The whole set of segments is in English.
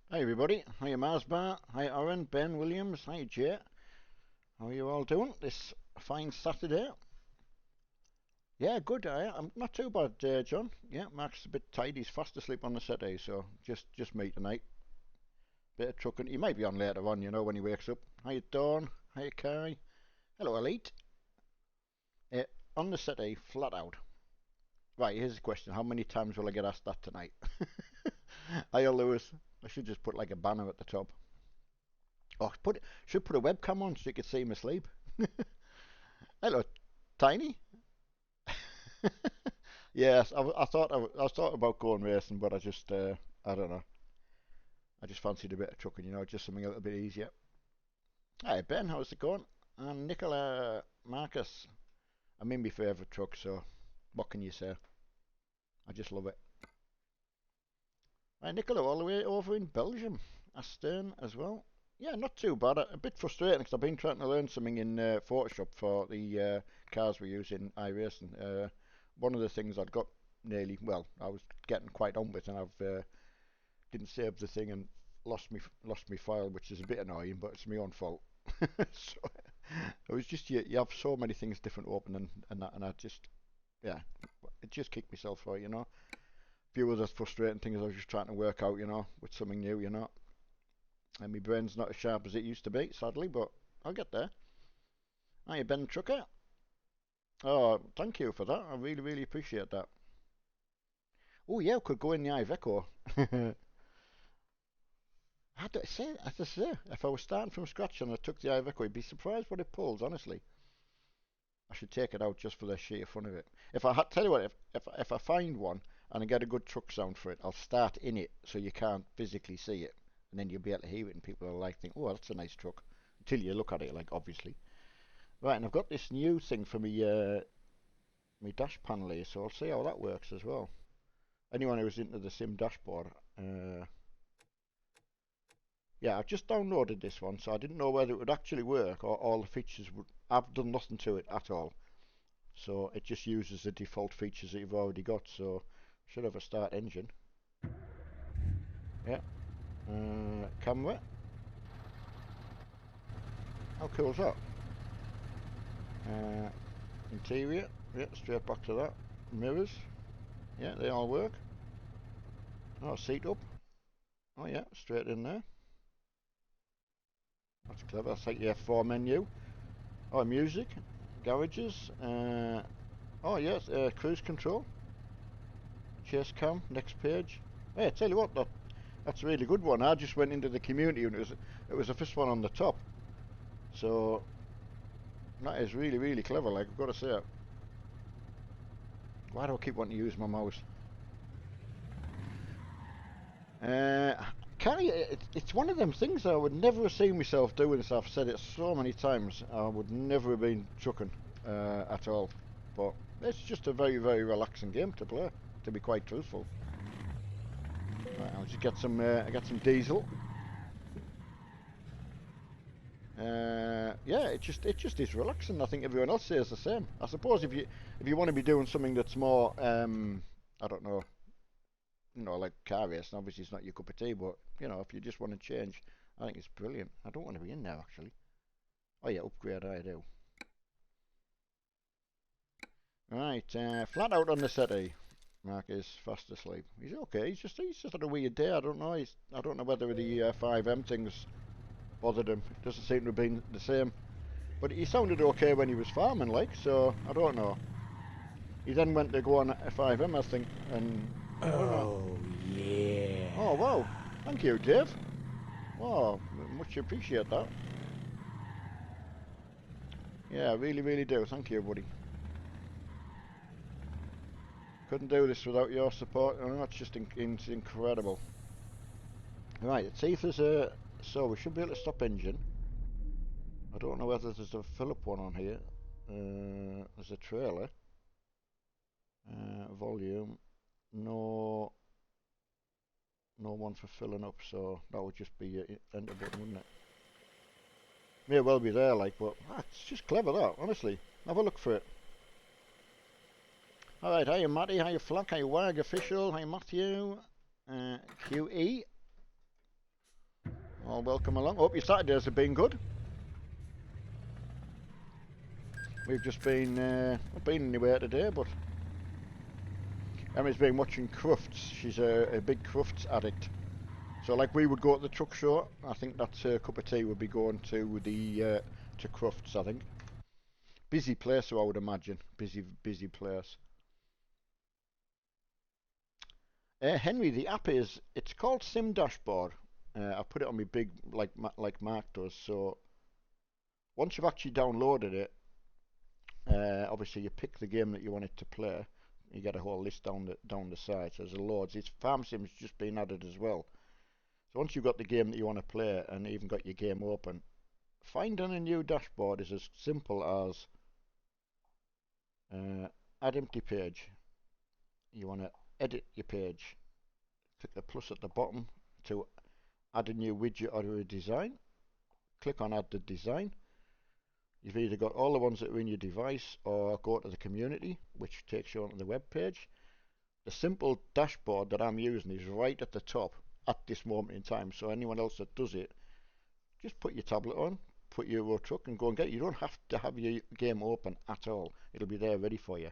Hi everybody, hi Marsbar, hi Oren, Ben Williams, hi Jay. How are you all doing this fine Saturday? Yeah, good. I'm not too bad, John. Yeah, Mark's a bit tired. He's fast asleep on the settee, so just me tonight. Bit of trucking. He might be on later on, when he wakes up. Hi Dawn, hi Kai. Hello Elite. Uh, on the settee, flat out. Right, here's the question: how many times will I get asked that tonight? Hi Lewis. I should just put like a banner at the top. Oh, should put a webcam on so you could see him asleep. Hello, Tiny. Yes, I thought about going racing, but I don't know. I just fancied a bit of trucking, just something a little bit easier. Hi Ben, how's it going? And Nicola Marcus. I'm in my favourite truck, so what can you say? I just love it. Hi Nicola, all the way over in Belgium, Astern as well. Yeah, not too bad. A bit frustrating because I've been trying to learn something in Photoshop for the cars we use in iRacing. One of the things I'd got I was getting quite on with, and I've didn't save the thing and lost me file, which is a bit annoying, but it's my own fault. So it was just you have so many things different open and I just yeah, it just kicked myself for A few other frustrating things I was just trying to work out, with something new. And my brain's not as sharp as it used to be, sadly, but I'll get there. Hi, Ben Trucker. Oh, thank you for that. I really, really appreciate that. Oh yeah, could go in the Iveco. I have to say, if I was starting from scratch and I took the Iveco, I'd be surprised what it pulls. Honestly, I should take it out just for the sheer fun of it. Tell you what, if I find one and I get a good truck sound for it, I'll start in it so you can't physically see it, and then you'll be able to hear it, and people will like think, oh, that's a nice truck, until you look at it, like obviously. Right, and I've got this new thing for me dash panel here, so I'll see how that works as well. Anyone who's into the sim dashboard, yeah, I've just downloaded this one, so I didn't know whether it would actually work or all the features would. I've done nothing to it at all, so it just uses the default features that you've already got. So should have a start engine. Yeah, camera. How cool is that? Uh, Interior. Yeah, straight back to that. Mirrors. Yeah, they all work. Oh, seat up. Oh yeah, straight in there. That's clever. That's like your F4 menu. Oh, music, garages. Oh yes, cruise control, chase cam, next page. Hey, tell you what, that's a really good one. I just went into the community and it was the first one on the top. So that is really really clever. Like I've got to say it. Why do I keep wanting to use my mouse? Uh, Carry it's one of them things I would never have seen myself doing this. I've said it so many times. I would never have been trucking at all. But it's just a very very relaxing game to play. To be quite truthful. Right, I'll just get some. I got some diesel. Yeah, it just is relaxing. I think everyone else says the same. I suppose if you want to be doing something that's more I don't know, like car racing, obviously it's not your cup of tea. But if you just want to change, I think it's brilliant. I don't want to be in there actually. Oh yeah, upgrade I do. Right, flat out on the settee. Mark is fast asleep. He's okay. He's just had a weird day. I don't know. I don't know whether the 5M things bothered him. It doesn't seem to have been the same. But he sounded okay when he was farming, like, so I don't know. He then went to go on a 5M, I think, and I don't know. Oh, yeah. Oh, wow. Thank you, Dave. Oh, much appreciate that. Yeah, I really, really do. Thank you, buddy. Couldn't do this without your support. Oh, that's just it's incredible. Right, let's see if there's a... So, we should be able to stop engine. I don't know whether there's a fill-up one on here. There's a trailer. Volume. No no one for filling up, so that would just be enter button, wouldn't it? May well be there, like, but it's just clever that, honestly. Have a look for it. Alright, hiya Matty, hiya Flack, hiya Wag Official, hiya Matthew, QE. Well, welcome along. Hope your Saturdays have been good. We've just not been anywhere today, but Emmy's been watching Crufts. She's a big Crufts addict. So like we would go to the truck show, I think that's her cup of tea. Would be going to the to Crufts, I think. Busy place, so I would imagine. Busy place. Henry, the app it's called Sim Dashboard. I put it on my big like Mark does. So once you've actually downloaded it, obviously you pick the game that you want it to play. You get a whole list down the side. So there's loads. It's Farm Sim's just been added as well. So once you've got the game that you want to play and even got your game open, finding a new dashboard is as simple as add empty page. You want to edit your page. Click the plus at the bottom to add a new widget or a design. Click on add the design. You've either got all the ones that are in your device or go to the community, which takes you onto the web page. The simple dashboard that I'm using is right at the top at this moment in time. So anyone else that does it, just put your tablet on, put your Euro Truck and go and get it. You don't have to have your game open at all. It'll be there ready for you.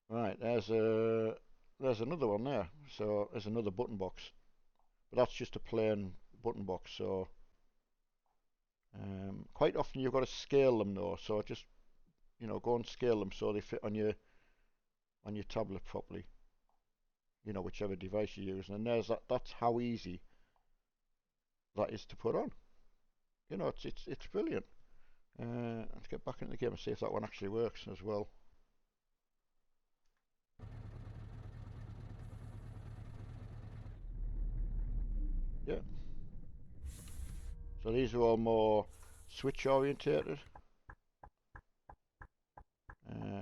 Right, there's another one there. So there's another button box. But that's just a plain button box. So quite often you've got to scale them though. So just go and scale them so they fit on your tablet properly. Whichever device you're using. And that's how easy that is to put on. It's brilliant. Let's get back into the game and see if that one actually works as well. Yeah. So these are all more switch orientated.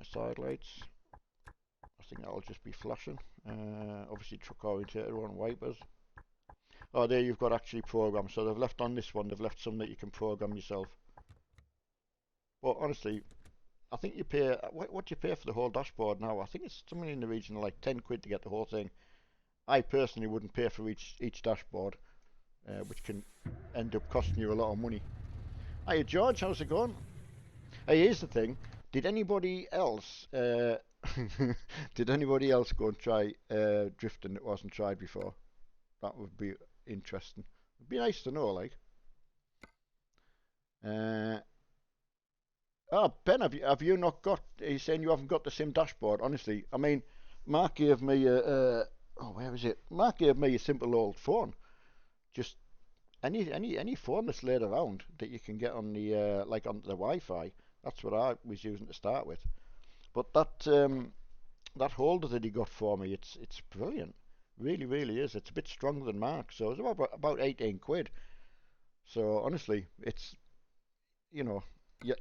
Side lights. I think that'll just be flashing. Obviously truck orientated one, wipers. Oh, there you've got actually programs. So they've left on this one, they've left some that you can program yourself. Well, honestly, I think you pay, what do you pay for the whole dashboard now? I think it's something in the region of like 10 quid to get the whole thing. I personally wouldn't pay for each dashboard, which can end up costing you a lot of money. Hiya George, how's it going? Hey, here's the thing. Did anybody else did anybody else go and try drifting that wasn't tried before? That would be interesting. It'd be nice to know, like. Uh, oh, Ben, have you not got? He's saying you haven't got the sim dashboard. Honestly, I mean, Mark gave me where is it? Mark gave me a simple old phone. Just any phone that's laid around that you can get on the like on the Wi-Fi. That's what I was using to start with. But that holder that he got for me, it's brilliant. Really, really is. It's a bit stronger than Mark, so it's about 18 quid. So honestly, it's you know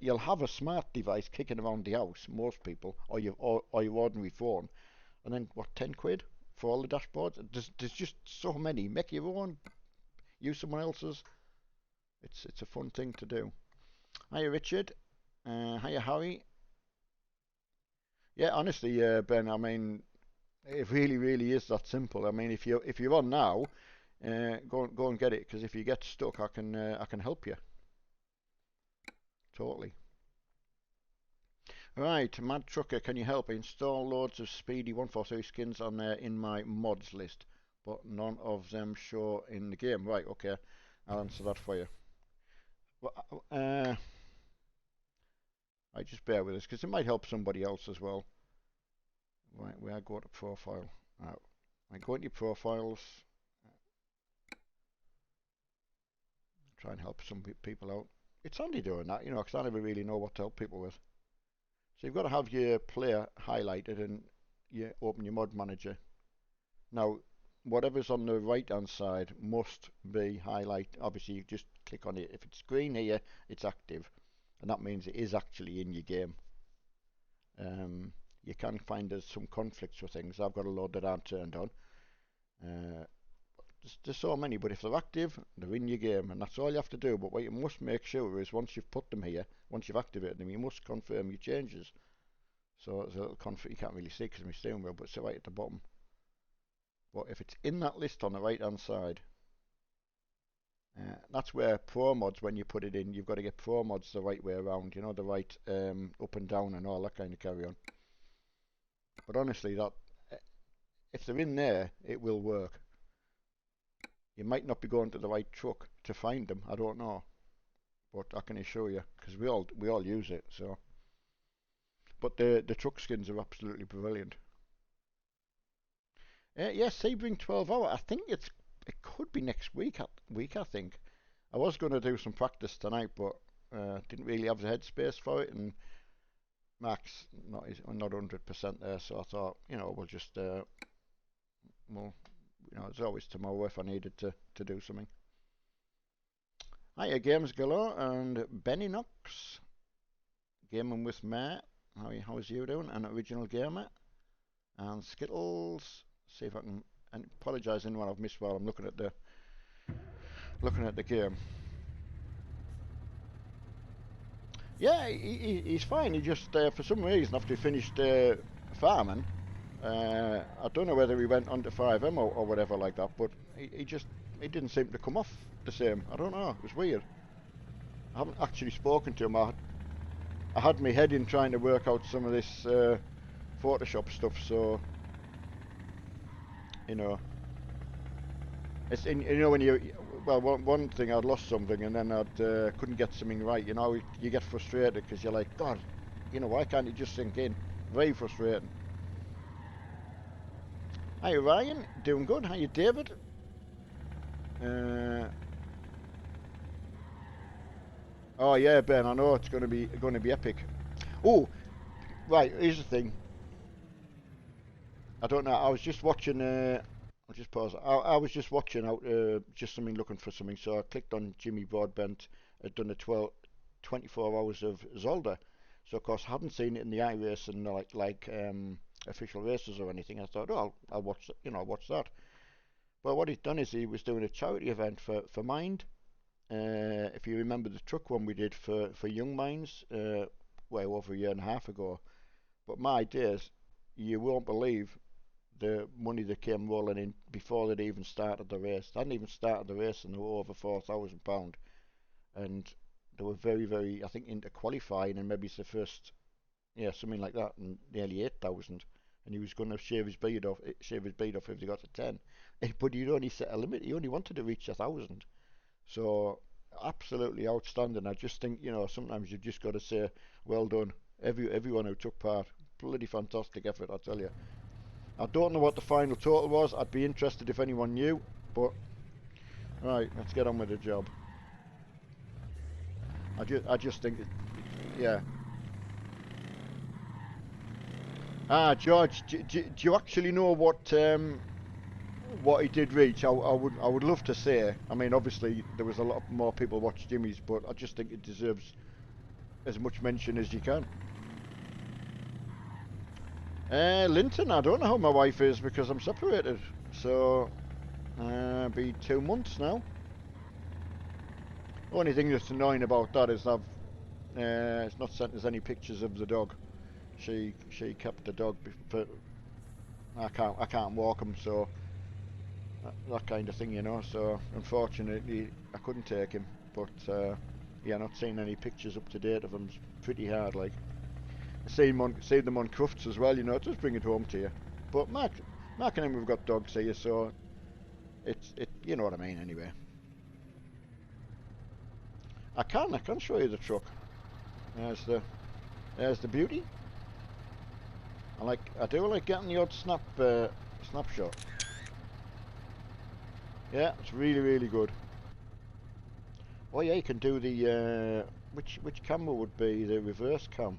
you'll have a smart device kicking around the house, most people, or your ordinary phone, and then what 10 quid for all the dashboards? There's just so many. Make your own, use someone else's. It's a fun thing to do. Hiya Richard, hiya Harry. Yeah, honestly, Ben, I mean, it really, really is that simple. I mean, if you're on now, go and get it because if you get stuck, I can help you totally. Right, Mad Trucker, can you help? I install loads of Speedy 143 skins on there in my mods list, but none of them show in the game. Right, okay, I'll answer that for you. Well, I just bear with us because it might help somebody else as well. Right, where I go to profile. I go into profiles, try and help some people out. It's only doing that, because I never really know what to help people with. So you've got to have your player highlighted and you open your mod manager. Now, whatever's on the right hand side must be highlighted. Obviously, you just click on it. If it's green here, it's active, and that means it is actually in your game. You can find there's some conflicts with things. I've got a load that aren't turned on. Uh, there's so many, but if they're active, they're in your game, and that's all you have to do. But what you must make sure is once you've put them here, once you've activated them, you must confirm your changes. So there's a little you can't really see because of my steering wheel, but it's right at the bottom. But if it's in that list on the right hand side, That's where Pro Mods, when you put it in, you've got to get Pro Mods the right way around, you know, the right up and down and all that kind of carry on. But honestly, that if they're in there, it will work. You might not be going to the right truck to find them. I don't know, but I can assure you, because we all use it. So, but the truck skins are absolutely brilliant. Yes, Sebring 12 hour. I think it could be next week. I think I was going to do some practice tonight, but didn't really have the headspace for it, and Mark's not 100% there. So I thought, we'll just well, it's always tomorrow if I needed to do something. Hiya, Games Galore and Benny Knox. Gaming with Matt. How's you doing? An original gamer. And Skittles. See if I can. And apologise anyone I've missed while I'm looking at the game. Yeah, he's fine. He just for some reason after he finished farming, I don't know whether he went on to FiveM or whatever like that, but he didn't seem to come off the same. I don't know. It was weird. I haven't actually spoken to him. I had my head in trying to work out some of this Photoshop stuff, so it's when one thing I'd lost something and then I'd couldn't get something right. You get frustrated because you're like, God, why can't it just sink in? Very frustrating. Hi Ryan, doing good. How you, David? Oh yeah, Ben. I know it's going to be epic. Oh, right. Here's the thing. I don't know. I was just watching. I'll just pause. I was just watching out. Just looking for something. So I clicked on Jimmy Broadbent. Had done 24 hours of Zelda. So of course I hadn't seen it in the iRace and like official races or anything. I thought, oh, I'll watch. I'll watch that. Well, what he'd done is he was doing a charity event for Mind. If you remember the truck one we did for Young Minds, well over a year and a half ago. But my days, you won't believe the money that came rolling in before they'd even started the race. They hadn't even started the race and they were over £4,000. And they were very, very, I think, into qualifying and maybe it's the first, something like that, and nearly 8,000. And he was going to shave his beard off if they got to 10. But he'd only set a limit. He only wanted to reach 1,000. So absolutely outstanding. I just think sometimes you've just got to say well done. Everyone who took part, bloody fantastic effort, I tell you. I don't know what the final total was. I'd be interested if anyone knew. But right, let's get on with the job. I just think, yeah. George, do you actually know what he did reach? I would love to say. I mean, obviously there was a lot more people watch Jimmy's, but I just think it deserves as much mention as you can. Linton, I don't know how my wife is because I'm separated. So, be 2 months now. Only thing that's annoying about that is it's not sent us any pictures of the dog. She kept the dog, but I can't walk him, so that kind of thing, So unfortunately, I couldn't take him. But not seeing any pictures up to date of him is pretty hard. Like seeing them on Crufts as well, just bring it home to you. But Mark and him, we've got dogs here, so you know what I mean. Anyway, I can show you the truck. There's the beauty. I do like getting the odd snapshot. Yeah, it's really, really good. Oh yeah, you can do the which camera would be the reverse cam?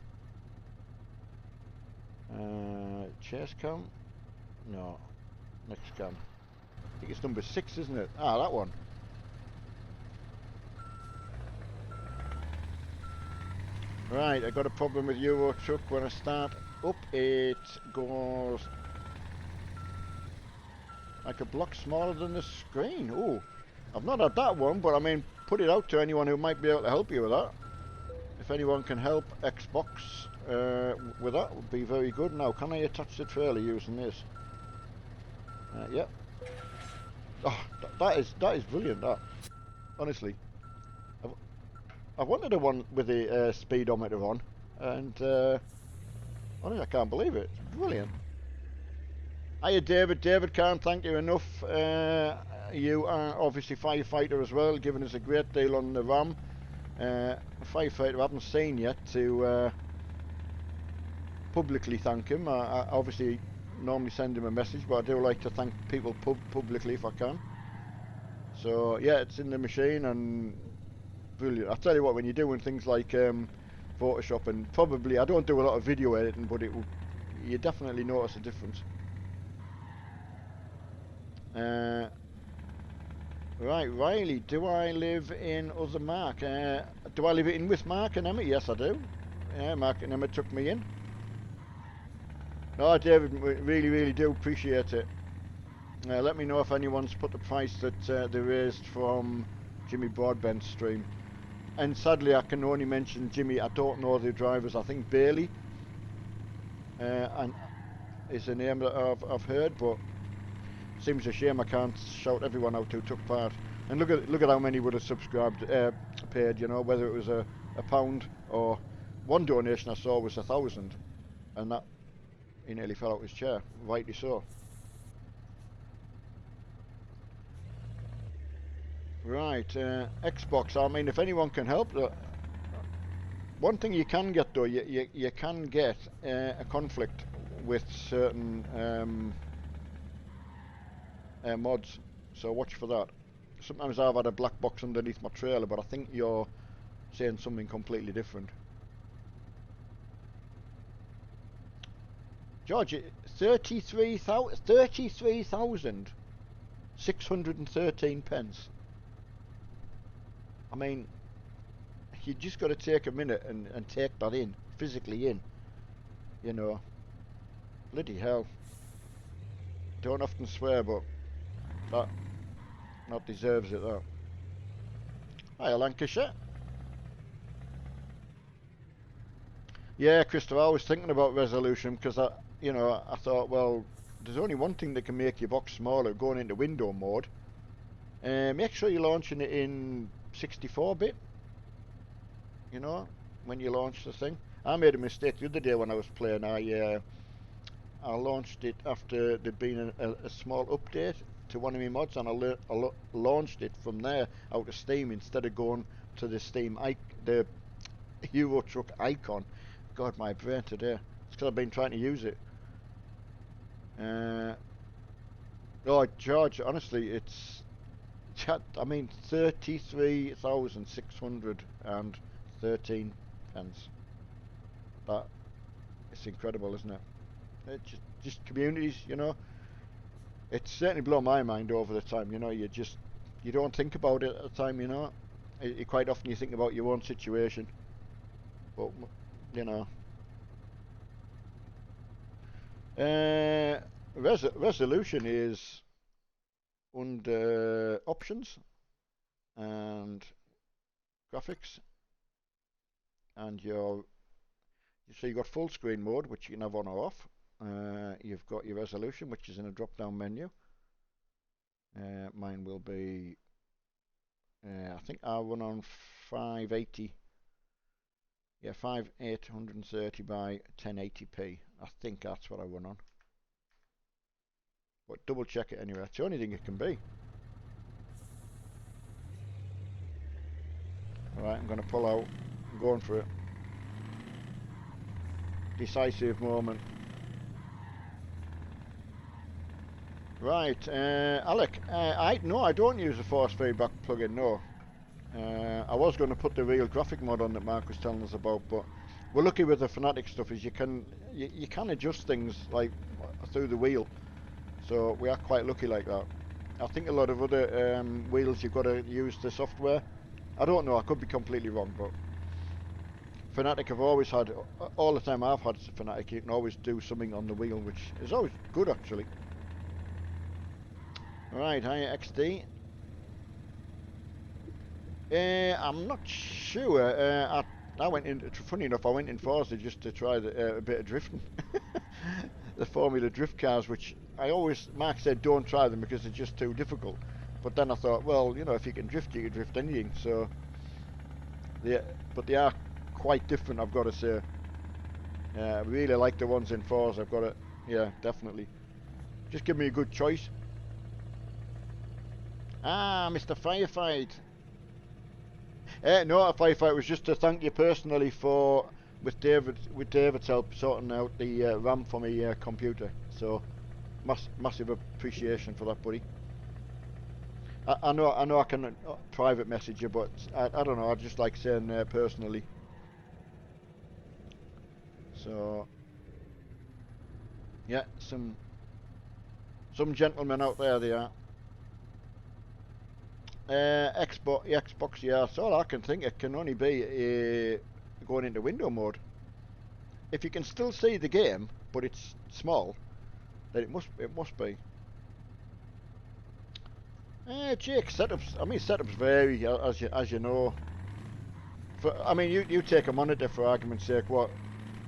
Chase cam? No, next cam. I think it's number 6, isn't it? Ah, that one. Right, I got a problem with Euro Truck. When I start up, it goes like a block smaller than the screen. Oh, I've not had that one, but I mean, put it out to anyone who might be able to help you with that. If anyone can help Xbox with that, would be very good. Now, can I attach the trailer using this? Yep. Oh, that is brilliant. That. honestly. I've, I wanted a one with the speedometer on, and honestly, I can't believe it. It's brilliant. Hiya, David. David, can't thank you enough. You are obviously firefighter as well, giving us a great deal on the RAM. A firefighter I haven't seen yet to publicly thank him. I obviously normally send him a message, but I do like to thank people publicly if I can. So yeah, it's in the machine and brilliant. I tell you what, when you're doing things like Photoshop and probably I don't do a lot of video editing, but you definitely notice a difference. Right, Riley, do I live in other Mark? Do I live in with Mark and Emma? Yes, I do. Yeah, Mark and Emma took me in. No, David, really, really do appreciate it. Let me know if anyone's put the price that they raised from Jimmy Broadbent's stream. And sadly, I can only mention Jimmy. I don't know the drivers. I think Bailey and is a name that I've heard, but seems a shame I can't shout everyone out who took part. And look at how many would have subscribed, paid. You know, whether it was a pound or one donation I saw was 1,000, and that he nearly fell out his chair. Rightly so. Right, Xbox. I mean, if anyone can help, one thing you can get though, you can get a conflict with certain mods, so watch for that. Sometimes I've had a black box underneath my trailer, but I think you're saying something completely different. George, 33,613 pence. I mean, you just got to take a minute and take that in, physically in. You know, bloody hell. Don't often swear, but that deserves it, that. Hiya, Lancashire. Yeah, Christopher, I was thinking about resolution because I thought, well, there's only one thing that can make your box smaller, going into window mode. Make sure you're launching it in 64-bit. You know, when you launch the thing. I made a mistake the other day when I was playing. I launched it after there'd been a small update to one of my mods, and I launched it from there out of Steam instead of going to the the Euro Truck icon. God, my brain today. It's because I've been trying to use it. Oh, George, honestly, it's... I mean, 33,613 pence. That... It's incredible, isn't it? Just communities, you know. It's certainly blown my mind over the time, you know. You don't think about it at the time, you know. Quite often you think about your own situation. But, you know... resolution is under options and graphics, and so you've got full screen mode, which you can have on or off. You've got your resolution, which is in a drop down menu. Mine will be I think I run on 580. Yeah, 5830 by 1080p. I think that's what I run on. But double check it anyway. It's the only thing it can be. Alright, I'm going to pull out. I'm going for it. Decisive moment. Right, Alec. I don't use a force feedback plugin, no. I was going to put the real graphic mod on that Mark was telling us about, but we're lucky with the Fanatec stuff is you can adjust things like through the wheel, so we are quite lucky like that. I think a lot of other wheels you've got to use the software. I don't know, I could be completely wrong, but Fanatec have always had, all the time I've had Fanatec, you can always do something on the wheel, which is always good actually. Right, hiya XD. I'm not sure. I went in. Funny enough, I went in Forza just to try a bit of drifting. The Formula Drift cars, which Mark said don't try them because they're just too difficult. But then I thought, well, you know, if you can drift, you can drift anything. So, but they are quite different, I've got to say. I really like the ones in fours. I've got it. Yeah, definitely. Just give me a good choice. Ah, Mr. Firefight. No, Firefight was just to thank you personally for with David's help sorting out the RAM for my computer. So, massive appreciation for that, buddy. I know I can private message you, but I don't know. I just like saying personally. So, yeah, some gentlemen out there they are. Xbox, yeah. That's all I can think. It can only be going into window mode. If you can still see the game, but it's small, then it must be. Jake, setups. I mean, setups vary as you know. I mean, you take a monitor for argument's sake. What?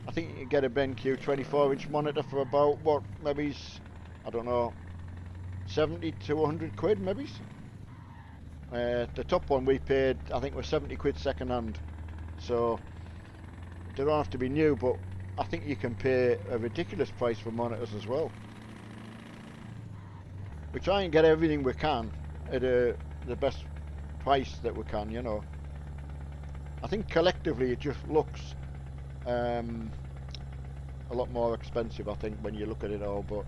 I think you can get a BenQ 24-inch monitor for about what? Maybe I don't know, 70 to 100 quid, maybe. The top one we paid, I think, was 70 quid second hand. So they don't have to be new, but I think you can pay a ridiculous price for monitors as well. We try and get everything we can at the best price that we can, you know. I think collectively it just looks a lot more expensive, I think, when you look at it all. But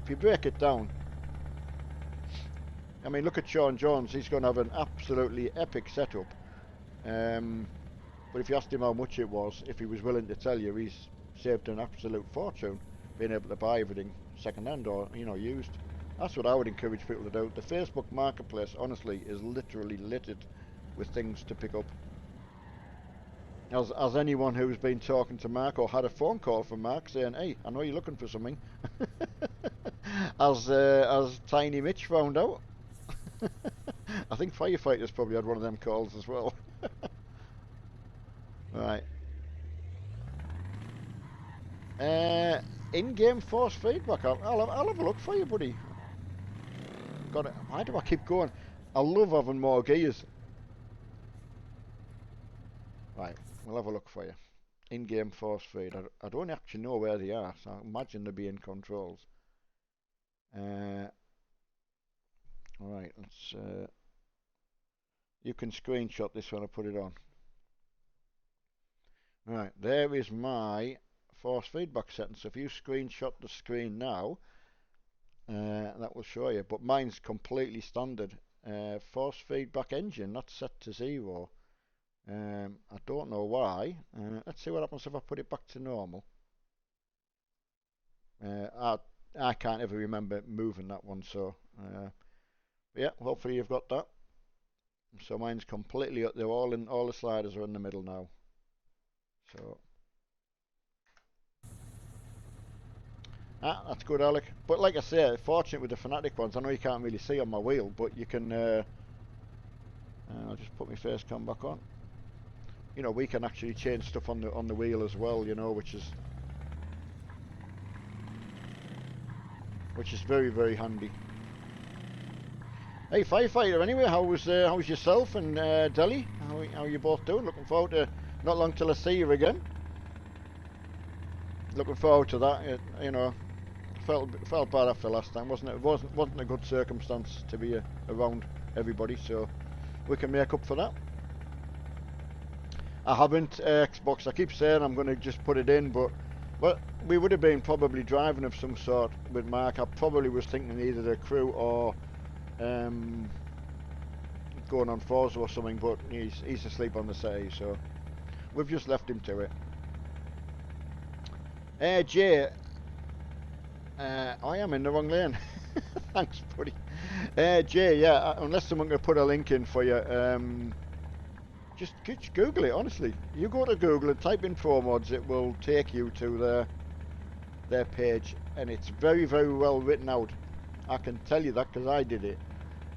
if you break it down, I mean, look at Sean Jones. He's going to have an absolutely epic setup. But if you asked him how much it was, if he was willing to tell you, he's saved an absolute fortune being able to buy everything second hand or, you know, used. That's what I would encourage people to do. The Facebook marketplace, honestly, is literally littered with things to pick up. As anyone who's been talking to Mark or had a phone call from Mark saying, hey, I know you're looking for something, as Tiny Mitch found out. I think Firefighters probably had one of them calls as well. Right. In-game force feedback. I'll have a look for you, buddy. Got it. Why do I keep going? I love having more gears. Right, we'll have a look for you. In-game force feed. I don't actually know where they are, so I imagine they'll be in controls. Alright, let's... you can screenshot this when I put it on. Right, there is my force feedback setting. So if you screenshot the screen now, that will show you. But mine's completely standard. Force feedback engine, that's set to 0. I don't know why. Let's see what happens if I put it back to normal. I can't ever remember moving that one, so yeah, hopefully you've got that. So mine's completely up. They're all the sliders are in the middle now. So that's good, Alec. But like I say, fortunate with the Fanatic ones, I know you can't really see on my wheel, but you can. I'll just put my face cam back on. You know, we can actually change stuff on the wheel as well. You know, which is very, very handy. Hey, Firefighter. Anyway, how's yourself and Delhi? How are you both doing? Looking forward to not long till I see you again. Looking forward to that. You know, felt bad after last time, wasn't it? It wasn't a good circumstance to be around everybody, so we can make up for that. I haven't Xbox. I keep saying I'm going to just put it in, but well, we would have been probably driving of some sort with Mark. I probably was thinking either the crew or going on Forza or something, but he's asleep on the settee, so we've just left him to it. Jay, I am in the wrong lane. Thanks, buddy. Jay, yeah, unless someone can put a link in for you, just Google it, honestly. You go to Google and type in ProMods, it will take you to their page, and it's very, very well written out. I can tell you that because I did it.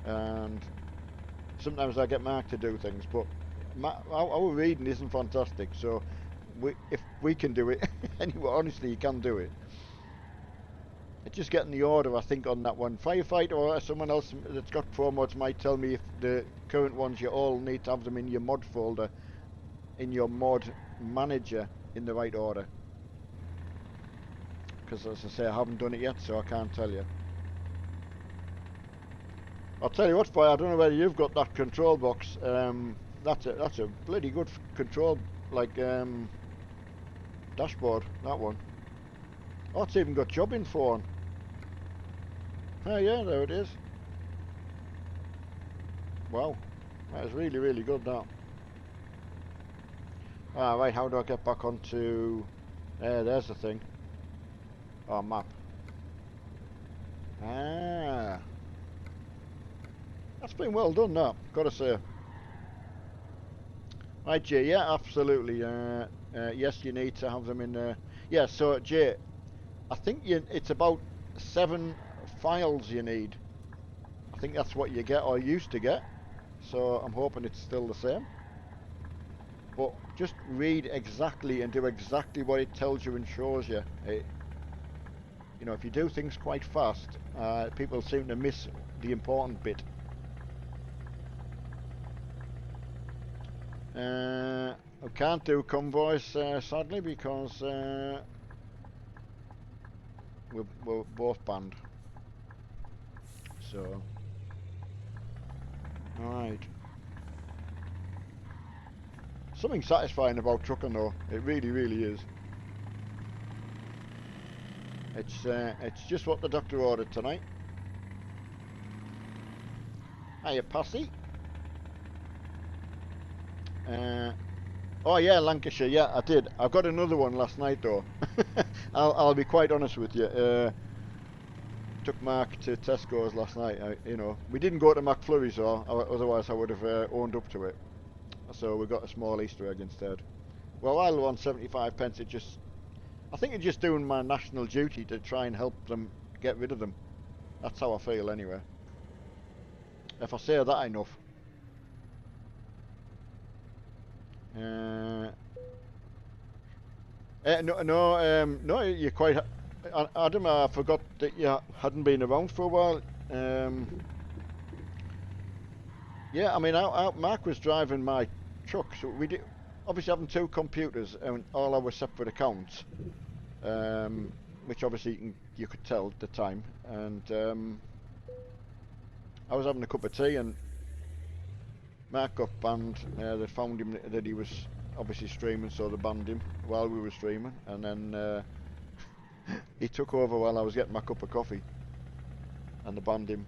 And sometimes I get Mark to do things, but our reading isn't fantastic, so if we can do it, anyway, honestly, you can do it. It's just getting the order, I think, on that one. Firefighter or someone else that's got pro mods might tell me if the current ones, you all need to have them in your mod folder, in your mod manager, in the right order. Because as I say, I haven't done it yet, so I can't tell you. I'll tell you what, Boy, I don't know whether you've got that control box. That's a bloody good control, like, dashboard, that one. Oh, it's even got job info on. Oh yeah, there it is. Wow, that is really, really good, that. Ah, right, how do I get back onto... there's the thing. Oh, map. Ah. That's been well done, that, gotta say. Right, Jay, yeah, absolutely. Yes, you need to have them in there. Yeah, so, Jay, I think it's about 7 files you need. I think that's what you get, or used to get. So, I'm hoping it's still the same. But just read exactly and do exactly what it tells you and shows you. You know, if you do things quite fast, people seem to miss the important bit. I can't do convoys, sadly, because we're both banned. So, alright. Something satisfying about trucking, though. It really, really is. It's just what the doctor ordered tonight. Hiya, Passy. Oh yeah, Lancashire. Yeah, I did. I got another one last night, though. I'll be quite honest with you. Took Mark to Tesco's last night. You know, we didn't go to McFlurry's, or otherwise I would have owned up to it. So we got a small Easter egg instead. Well, while we're on 75 pence, I think it's just doing my national duty to try and help them get rid of them. That's how I feel, anyway. If I say that enough. No, you're quite... Adam, I forgot that you hadn't been around for a while. Yeah, I mean, Mark was driving my truck, so we did... Obviously having 2 computers and all our separate accounts. Which obviously you could tell at the time. And I was having a cup of tea and Mark got banned. They found him that he was obviously streaming, so they banned him while we were streaming. And then he took over while I was getting my cup of coffee. And they banned him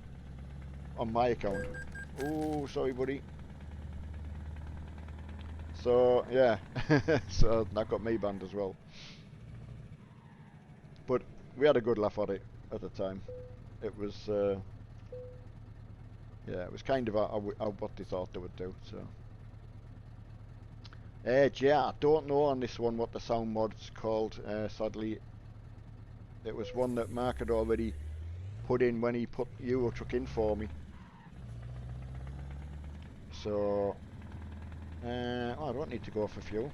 on my account. Oh, sorry, buddy. So, yeah. So that got me banned as well. But we had a good laugh at it at the time. It was... yeah, it was kind of what they thought they would do, so... Yeah, I don't know on this one what the sound mod's called, sadly. It was one that Mark had already put in when he put Eurotruck in for me. So... I don't need to go for fuel.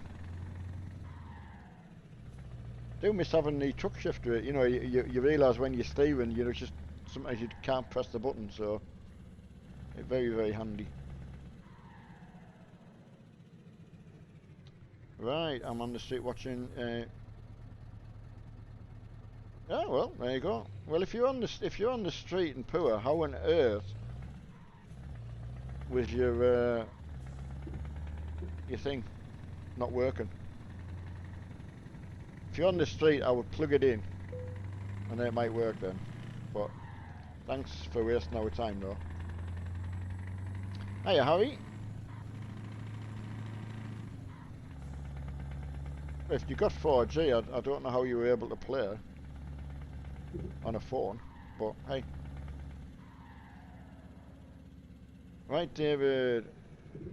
Do miss having the truck shifter, you know, you realise when you're steering, you know, just sometimes you can't press the button, so... It's very, very handy. Right, I'm on the street watching... Oh well, there you go. Well, if you're on the street in Pua, how on earth was your thing not working? If you're on the street, I would plug it in, and then it might work then. But thanks for wasting our time, though. Hiya, Harry. If you got 4G, I don't know how you were able to play on a phone, but hey. Right, David.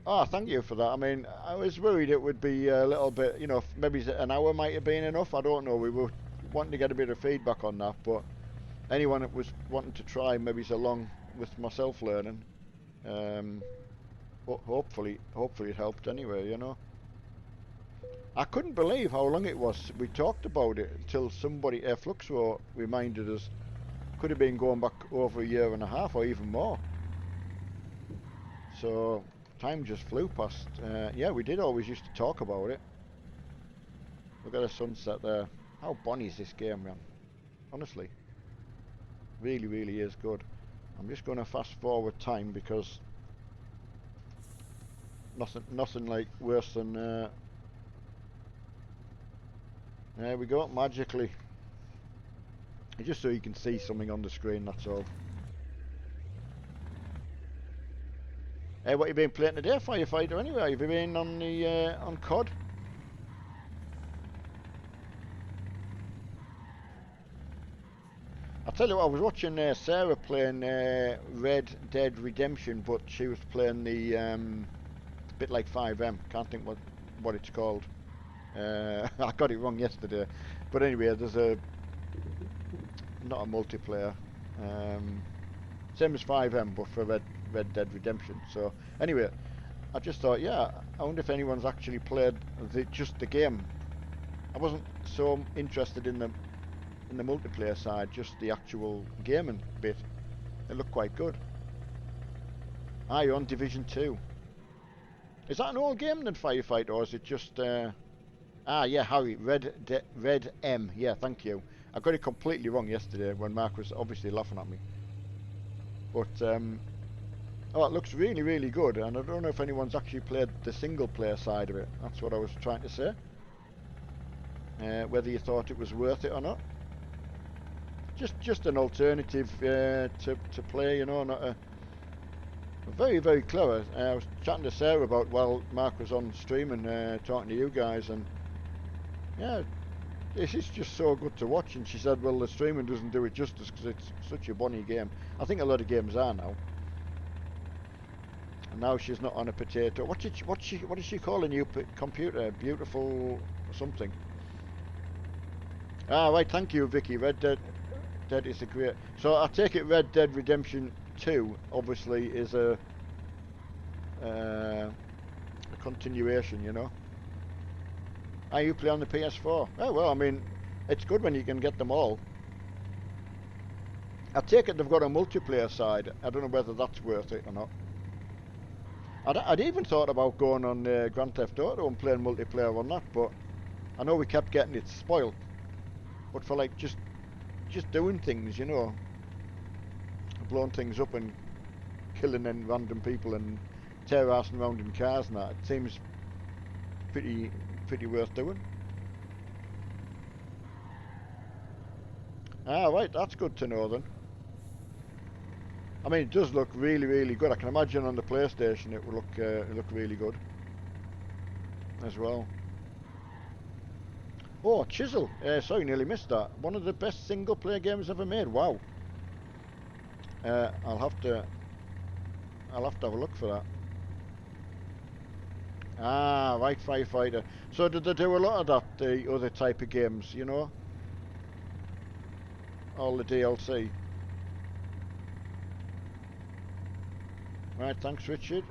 Oh, thank you for that. I mean, I was worried it would be a little bit, you know, maybe an hour might have been enough. I don't know. We were wanting to get a bit of feedback on that, but anyone that was wanting to try maybe so long with myself learning, hopefully it helped anyway, you know. I couldn't believe how long it was. We talked about it until somebody, Fluxo, reminded us Could have been going back over a year and a half or even more. So time just flew past. Yeah, we did always used to talk about it. Look at the sunset there. How bonny is this game, man? Honestly, really, really is good. I'm just going to fast forward time because nothing like worse than. There we go, magically. Just so you can see something on the screen, that's all. Hey, what you been playing today, Firefighter? Anyway, have you been on the on COD? I tell you what, I was watching Sarah playing Red Dead Redemption, but she was playing the bit like FiveM. Can't think what it's called. I got it wrong yesterday, but anyway, there's not a multiplayer. Same as FiveM, but for Red Dead Redemption. So anyway, I just thought, yeah, I wonder if anyone's actually played just the game. I wasn't so interested in the multiplayer side, just the actual gaming bit. It looked quite good. Ah, you're on Division 2. Is that an old game then, Firefight, or is it just... yeah, Harry, Red M. Yeah, thank you. I got it completely wrong yesterday when Mark was obviously laughing at me. But, oh, it looks really, really good, and I don't know if anyone's actually played the single-player side of it. That's what I was trying to say. Whether you thought it was worth it or not. Just an alternative to play, you know, not a... Very, very clever. I was chatting to Sarah about while Mark was on stream and talking to you guys, and yeah, this is just so good to watch. And she said, well, the streaming doesn't do it justice because it's such a bonny game. I think a lot of games are now. And now she's not on a potato. What does she call a new computer? Beautiful something. Ah, right. Thank you, Vicky. Red Dead is a great. So I take it Red Dead Redemption 2 obviously is a continuation, you know. Ah, you play on the PS4? Oh well, I mean, it's good when you can get them all. I take it they've got a multiplayer side. I don't know whether that's worth it or not. I'd even thought about going on Grand Theft Auto and playing multiplayer on that, but I know we kept getting it spoiled. But for like just doing things, you know, blowing things up and killing random people and terrorising around in cars and that, it seems pretty worth doing. Ah, right, that's good to know then. I mean, it does look really, really good. I can imagine on the PlayStation it would look really good as well. Oh, Chisel. Sorry, nearly missed that. One of the best single-player games ever made. Wow. I'll have to have a look for that. Ah, right, Firefighter. So did they do a lot of that, the other type of games, you know? All the DLC. Right, thanks, Richard.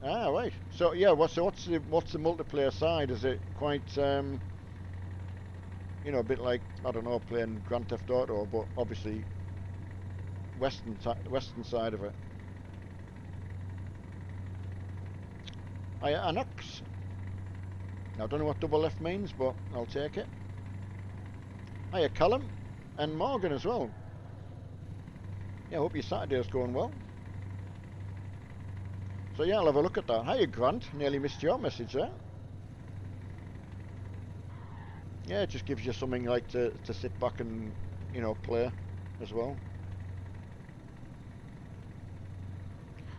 Ah, right. So yeah, what's the multiplayer side? Is it quite you know, a bit like, I don't know, playing Grand Theft Auto, but obviously western side of it. Anox. I don't know what double F means, but I'll take it. Hiya, Callum and Morgan as well. Yeah, I hope your Saturday's going well. So yeah, I'll have a look at that. Hiya, Grant. Nearly missed your message there. Yeah, it just gives you something like to sit back and, you know, play as well.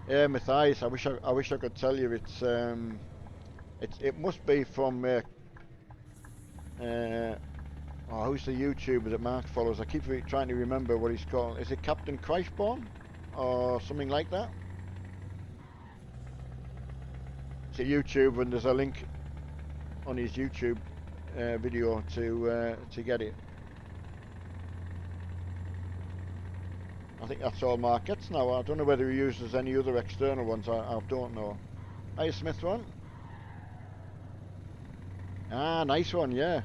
Yeah, Matthias, I wish I could tell you it must be from oh, who's the YouTuber that Mark follows? I keep trying to remember what he's called. Is it Captain Christborn or something like that? It's a YouTuber, and there's a link on his YouTube video to get it. I think that's all Mark gets now. I don't know whether he uses any other external ones. I don't know. Hiya, Smith one. Ah, nice one, yeah.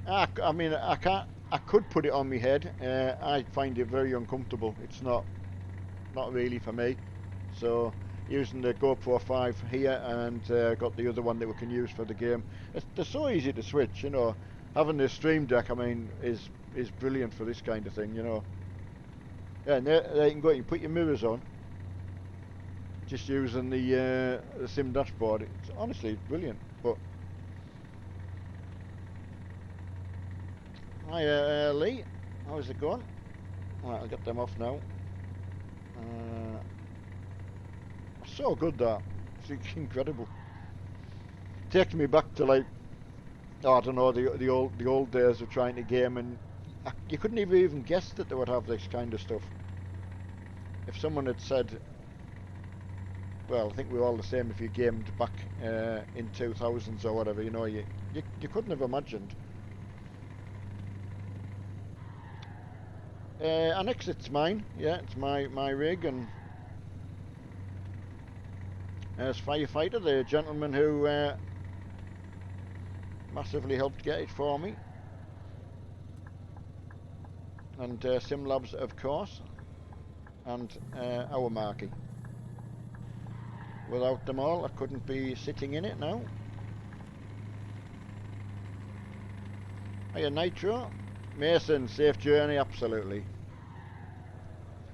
I mean, I can't. I could put it on my head. I find it very uncomfortable. It's not really for me. So using the GoPro 5 here and got the other one that we can use for the game. They're so easy to switch, you know. Having the Stream Deck, I mean, is brilliant for this kind of thing, you know. Yeah, and there you can go. You can put your mirrors on, just using the sim dashboard. It's honestly brilliant. But hi, Lee, how's it going? Right, I'll get them off now. Uh, so good that. It's incredible. Takes me back to like, oh, I don't know, the old days of trying to game, and you couldn't even guess that they would have this kind of stuff. If someone had said, well, I think we're all the same. If you gamed back in 2000s or whatever, you know, you couldn't have imagined. Annex, it's mine. Yeah, it's my rig, and as firefighter, the gentleman who massively helped get it for me, and SimLabs, of course, and our Marky. Without them all, I couldn't be sitting in it now. Hiya, Nitro. Mason, safe journey, absolutely.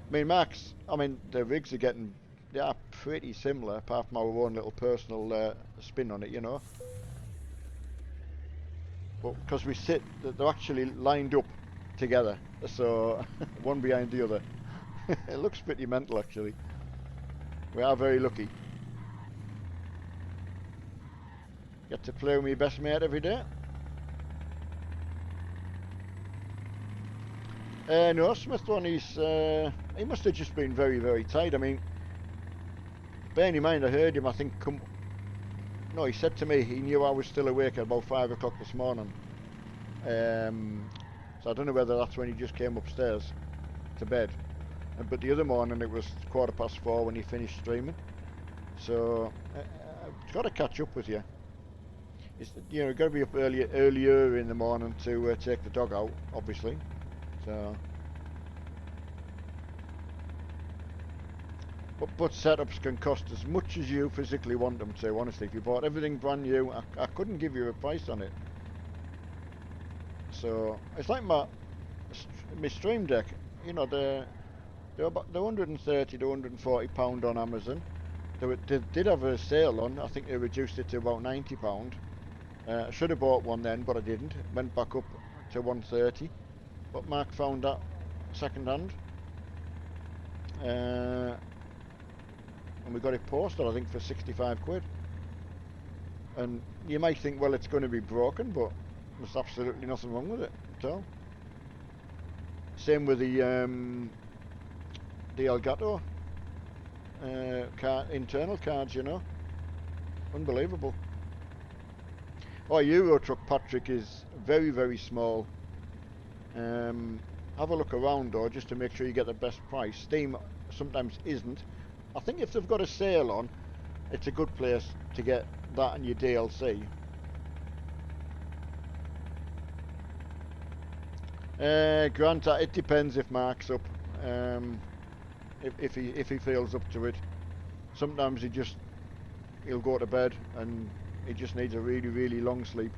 I mean, Max, I mean, the rigs they are pretty similar, apart from our own little personal spin on it, you know. But because they're actually lined up together, so one behind the other. It looks pretty mental, actually. We are very lucky. Get to play with my best mate every day. No, Smith one, he must have just been very, very tired. I mean, bearing in mind, I heard him, I think, no, he said to me he knew I was still awake at about 5 o'clock this morning. So I don't know whether that's when he just came upstairs to bed. But the other morning it was 4:15 when he finished streaming. So I've got to catch up with you. You know, got to be up earlier in the morning to take the dog out, obviously. So, but setups can cost as much as you physically want them to. Honestly, if you bought everything brand new, I couldn't give you a price on it. So it's like my Stream Deck. You know, they're about 130 to 140 £140 on Amazon. They did have a sale on. I think they reduced it to about £90. I should have bought one then, but I didn't. Went back up to 130. But Mark found that second hand. And we got it posted, I think, for 65 quid. And you might think, well, it's going to be broken, but there's absolutely nothing wrong with it at all. Same with the Elgato internal cards, you know. Unbelievable. Oh, Euro Truck, Patrick, is very, very small. Have a look around though, just to make sure you get the best price. Steam sometimes isn't. I think if they've got a sale on, it's a good place to get that and your DLC. Grant, it depends if Mark's up. If he feels up to it. Sometimes he'll go to bed and he just needs a really, really long sleep.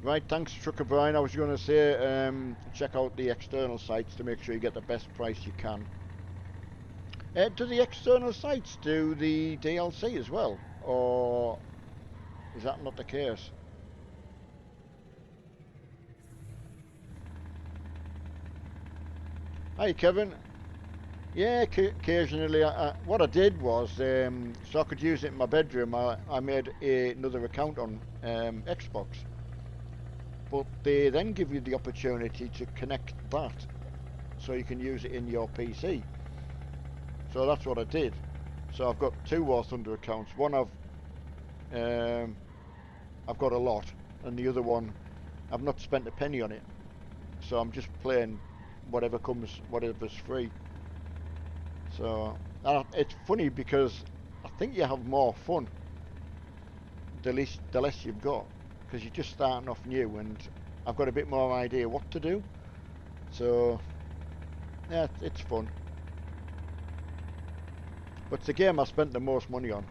Right, thanks Trucker Brian. I was going to say check out the external sites to make sure you get the best price you can. Do the external sites do the DLC as well, or is that not the case? Hi Kevin. Yeah, occasionally. What I did was, so I could use it in my bedroom, I made another account on Xbox. But they then give you the opportunity to connect that, so you can use it in your PC. So that's what I did. So I've got 2 War Thunder accounts. One I've got a lot, and the other one I've not spent a penny on it. So I'm just playing whatever's free. So it's funny because I think you have more fun the less you've got. because you're just starting off new, and I've got a bit more idea what to do. So yeah, it's fun. But it's the game I spent the most money on.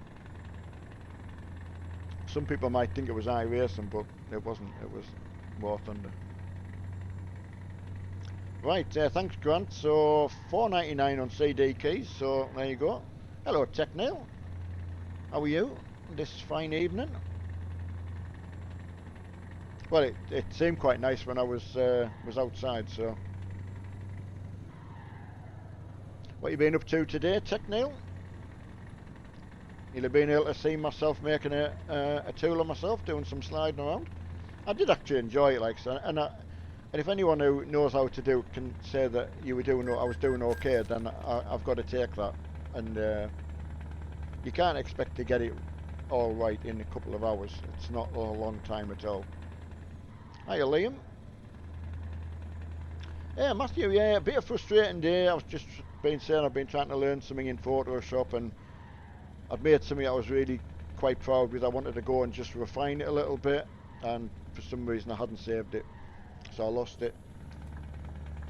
Some people might think it was iRacing, but it wasn't. It was War Thunder. Right, thanks Grant. So $4.99 on CD keys. So there you go. Hello Technail. How are you this fine evening? Well, it seemed quite nice when I was outside. So what you been up to today, Technail? You'll have been able to see myself making a tool of myself, doing some sliding around. I did actually enjoy it, like so, and if anyone who knows how to do it can say that I was doing okay, then I've got to take that. And you can't expect to get it all right in a couple of hours. It's not a long time at all. Hiya, Liam. Yeah, Matthew. Yeah, a bit of frustrating day. I was just saying I've been trying to learn something in Photoshop, and I'd made something I was really quite proud with. I wanted to go and just refine it a little bit, and for some reason I hadn't saved it, so I lost it.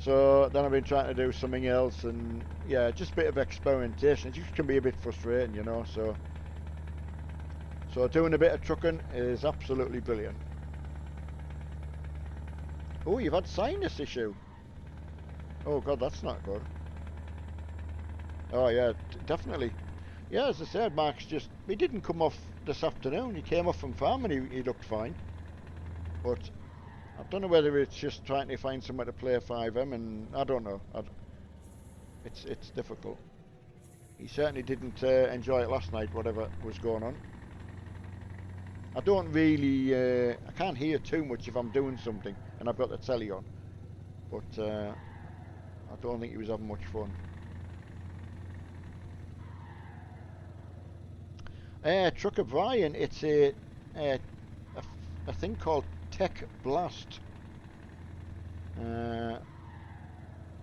So then I've been trying to do something else, and yeah, just a bit of experimentation. It just can be a bit frustrating, you know. So doing a bit of trucking is absolutely brilliant. Oh, you've had sinus issue. Oh God, that's not good. Oh yeah, definitely. Yeah, as I said, he didn't come off this afternoon. He came off from farm and he looked fine. But I don't know whether it's just trying to find somewhere to play 5M, and I don't know. It's difficult. He certainly didn't enjoy it last night, whatever was going on. I don't really, I can't hear too much if I'm doing something and I've got the telly on. But I don't think he was having much fun. Trucker Brian, it's a thing called Tech Blast.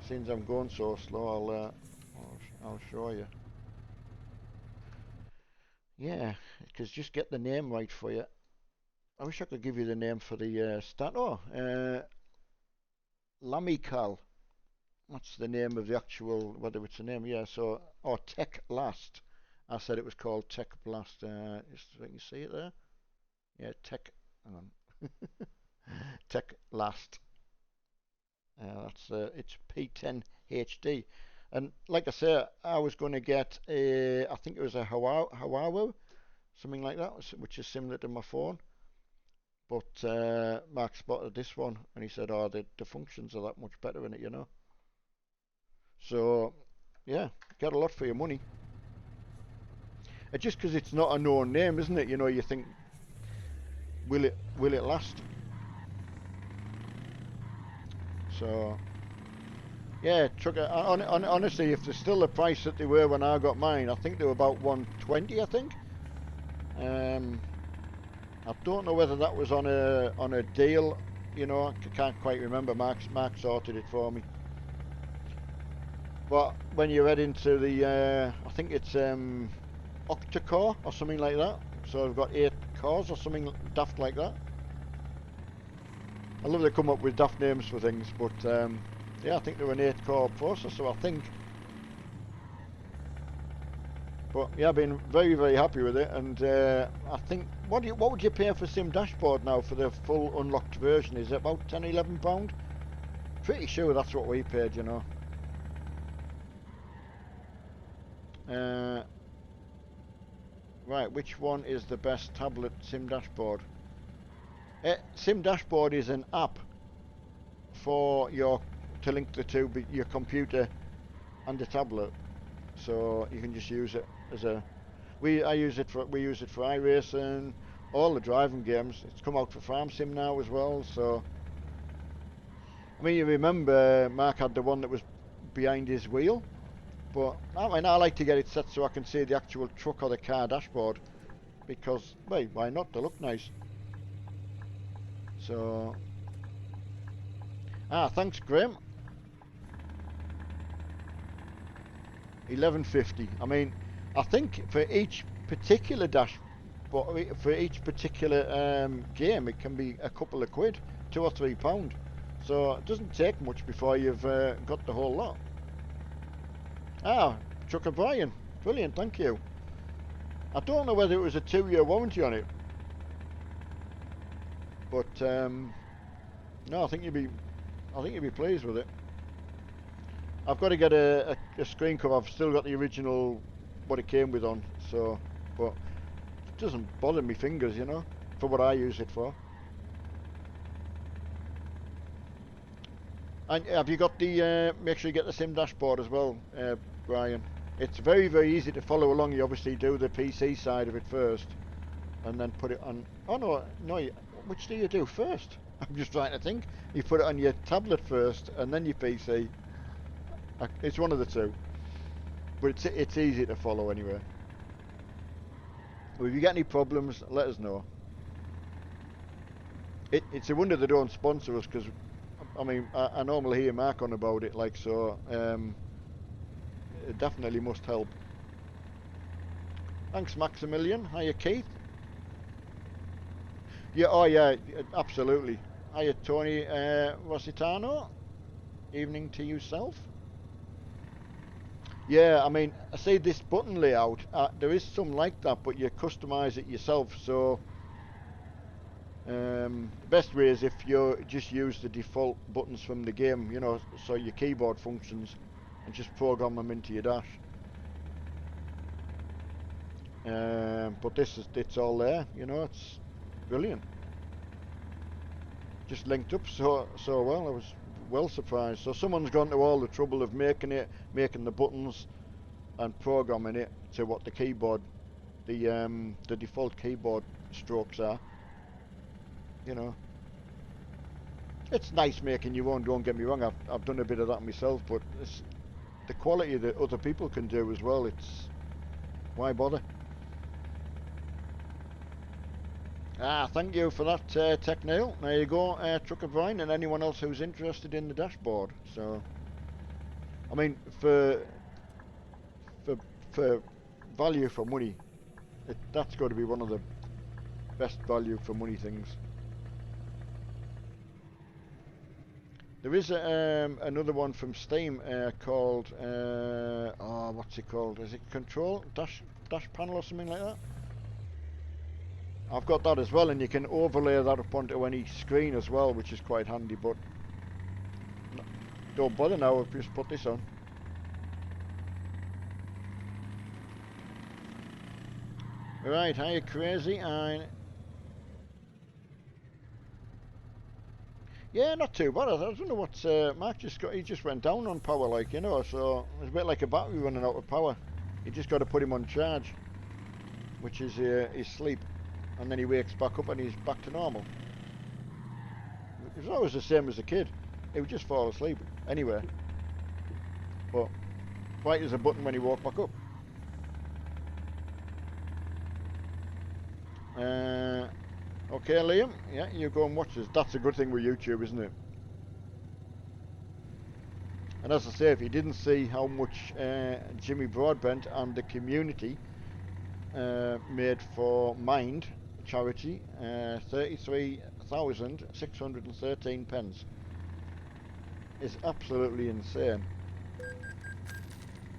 Since I'm going so slow, I'll show you. Yeah, because just get the name right for you. I wish I could give you the name for the stat. Oh, Lamical. That's the name of the actual, whether it's a name, yeah. So, Tech Blast. I said it was called Tech Blast. Just so you can see it there. Yeah, Tech. Hang on. Tech Blast. It's P10 HD, and like I say, I was going to get I think it was a Huawei, something like that, which is similar to my phone. But Mark spotted this one, and he said, "Oh, the functions are that much better in it, you know." So, yeah, get a lot for your money. Just because it's not a known name, isn't it? You know, you think, will it last? So, yeah, trucker. Honestly, if they're still the price that they were when I got mine, I think they were about 120. I think. I don't know whether that was on a deal. You know, I can't quite remember. Mark sorted it for me. But when you head into the, I think it's octa-core or something like that. So I've got 8 cores or something daft like that. I love they come up with daft names for things, but yeah, I think they're an 8-core processor, I think. But yeah, I've been very, very happy with it, and I think what would you pay for Sim Dashboard now for the full unlocked version? Is it about £10–11? Pretty sure that's what we paid, you know. Right, which one is the best tablet Sim Dashboard? Sim Dashboard is an app for to link the two, your computer and the tablet, so you can just use it as a. We use it for iRacing, all the driving games. It's come out for Farm Sim now as well. So, I mean, you remember Mark had the one that was behind his wheel, but I mean, I like to get it set so I can see the actual truck or the car dashboard, because, well, why not? They look nice. So, thanks, Graham. 1150. I mean, I think for each particular but for each particular game, it can be a couple of quid, £2 or £3. So it doesn't take much before you've got the whole lot. Ah, Chuck O'Brien, brilliant, thank you. I don't know whether it was a 2-year warranty on it, but no, I think you'd be pleased with it. I've got to get a screen cover. I've still got the original what it came with on, so but it doesn't bother me fingers, you know, for what I use it for. And have you got the make sure you get the sim dashboard as well, Brian? It's very, very easy to follow along. You obviously do the PC side of it first, and then put it on. Oh no, which do you do first? I'm just trying to think. You put it on your tablet first, and then your PC. It's one of the two, but it's easy to follow anyway. Well, if you get any problems, let us know. It's a wonder they don't sponsor us, because I mean I normally hear Mark on about it, like, so it definitely must help. Thanks, Maximilian. Hiya, Keith. Yeah, oh yeah, absolutely. Hiya, Tony Rositano. Evening to yourself. Yeah, I mean, I say this button layout, there is some like that, but you customize it yourself. So the best way is if you just use the default buttons from the game, you know, so your keyboard functions, and just program them into your dash. But it's all there, you know, it's brilliant. Just linked up so well. I was well surprised. So someone's gone to all the trouble of making the buttons and programming it to what the keyboard, the default keyboard strokes are. You know, it's nice making your own. Don't get me wrong. I've done a bit of that myself, but it's the quality that other people can do as well. It's why bother? Thank you for that, Tech Neil. There you go, Trucker Brian, and anyone else who's interested in the dashboard. So, I mean, for value for money, that's got to be one of the best value for money things. There is another one from Steam called what's it called? Is it Control Dash Panel or something like that? I've got that as well, and you can overlay that up onto any screen as well, which is quite handy. But don't bother now. I've just put this on. Right, are you crazy? Yeah, not too bad. I don't know what's Mark just got. He just went down on power, like, you know. So it's a bit like a battery running out of power. You just got to put him on charge, which is his sleep, and then he wakes back up and he's back to normal. It was always the same as a kid. He would just fall asleep anyway. But right as a button when he woke back up. Okay, Liam. Yeah, you go and watch this. That's a good thing with YouTube, isn't it? And as I say, if you didn't see how much Jimmy Broadbent and the community made for Mind charity, 33,613 pence, is absolutely insane.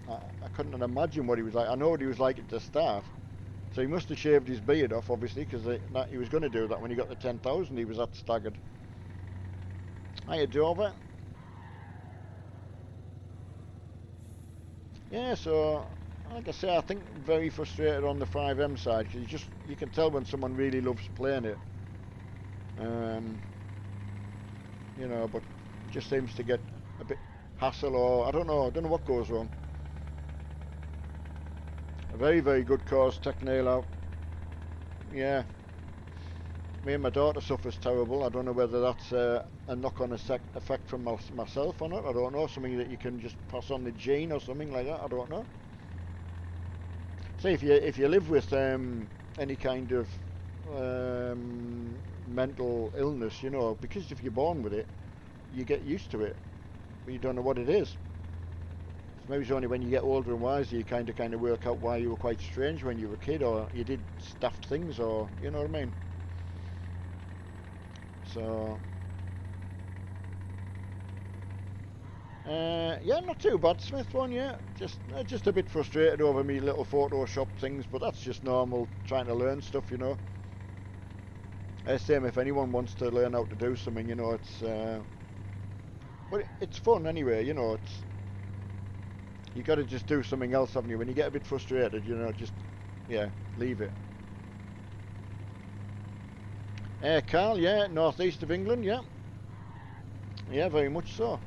I couldn't imagine what he was like. I know what he was like at the start. So he must have shaved his beard off, obviously, because he was going to do that when he got the 10,000. He was that staggered. Hiya, Dover. Yeah, so like I say, I think very frustrated on the FiveM side, because you can tell when someone really loves playing it. You know, but it just seems to get a bit hassle, or I don't know what goes wrong. A very, very good cause, Tech Nail out. Yeah. Me and my daughter suffers terrible. I don't know whether that's a knock-on effect from myself or not. I don't know. Something that you can just pass on the gene or something like that. I don't know. Say if you live with any kind of mental illness, you know, because if you're born with it, you get used to it, but you don't know what it is. Maybe it's only when you get older and wiser you kind of work out why you were quite strange when you were a kid, or you did daft things, or you know what I mean. So yeah, not too bad, Smith one. Yeah, just a bit frustrated over me little Photoshop things, but that's just normal trying to learn stuff, you know. Same if anyone wants to learn how to do something, you know, but it's fun anyway, you know. You got to just do something else, haven't you? When you get a bit frustrated, you know, just yeah, leave it. Carl, yeah, northeast of England, yeah, yeah, very much so.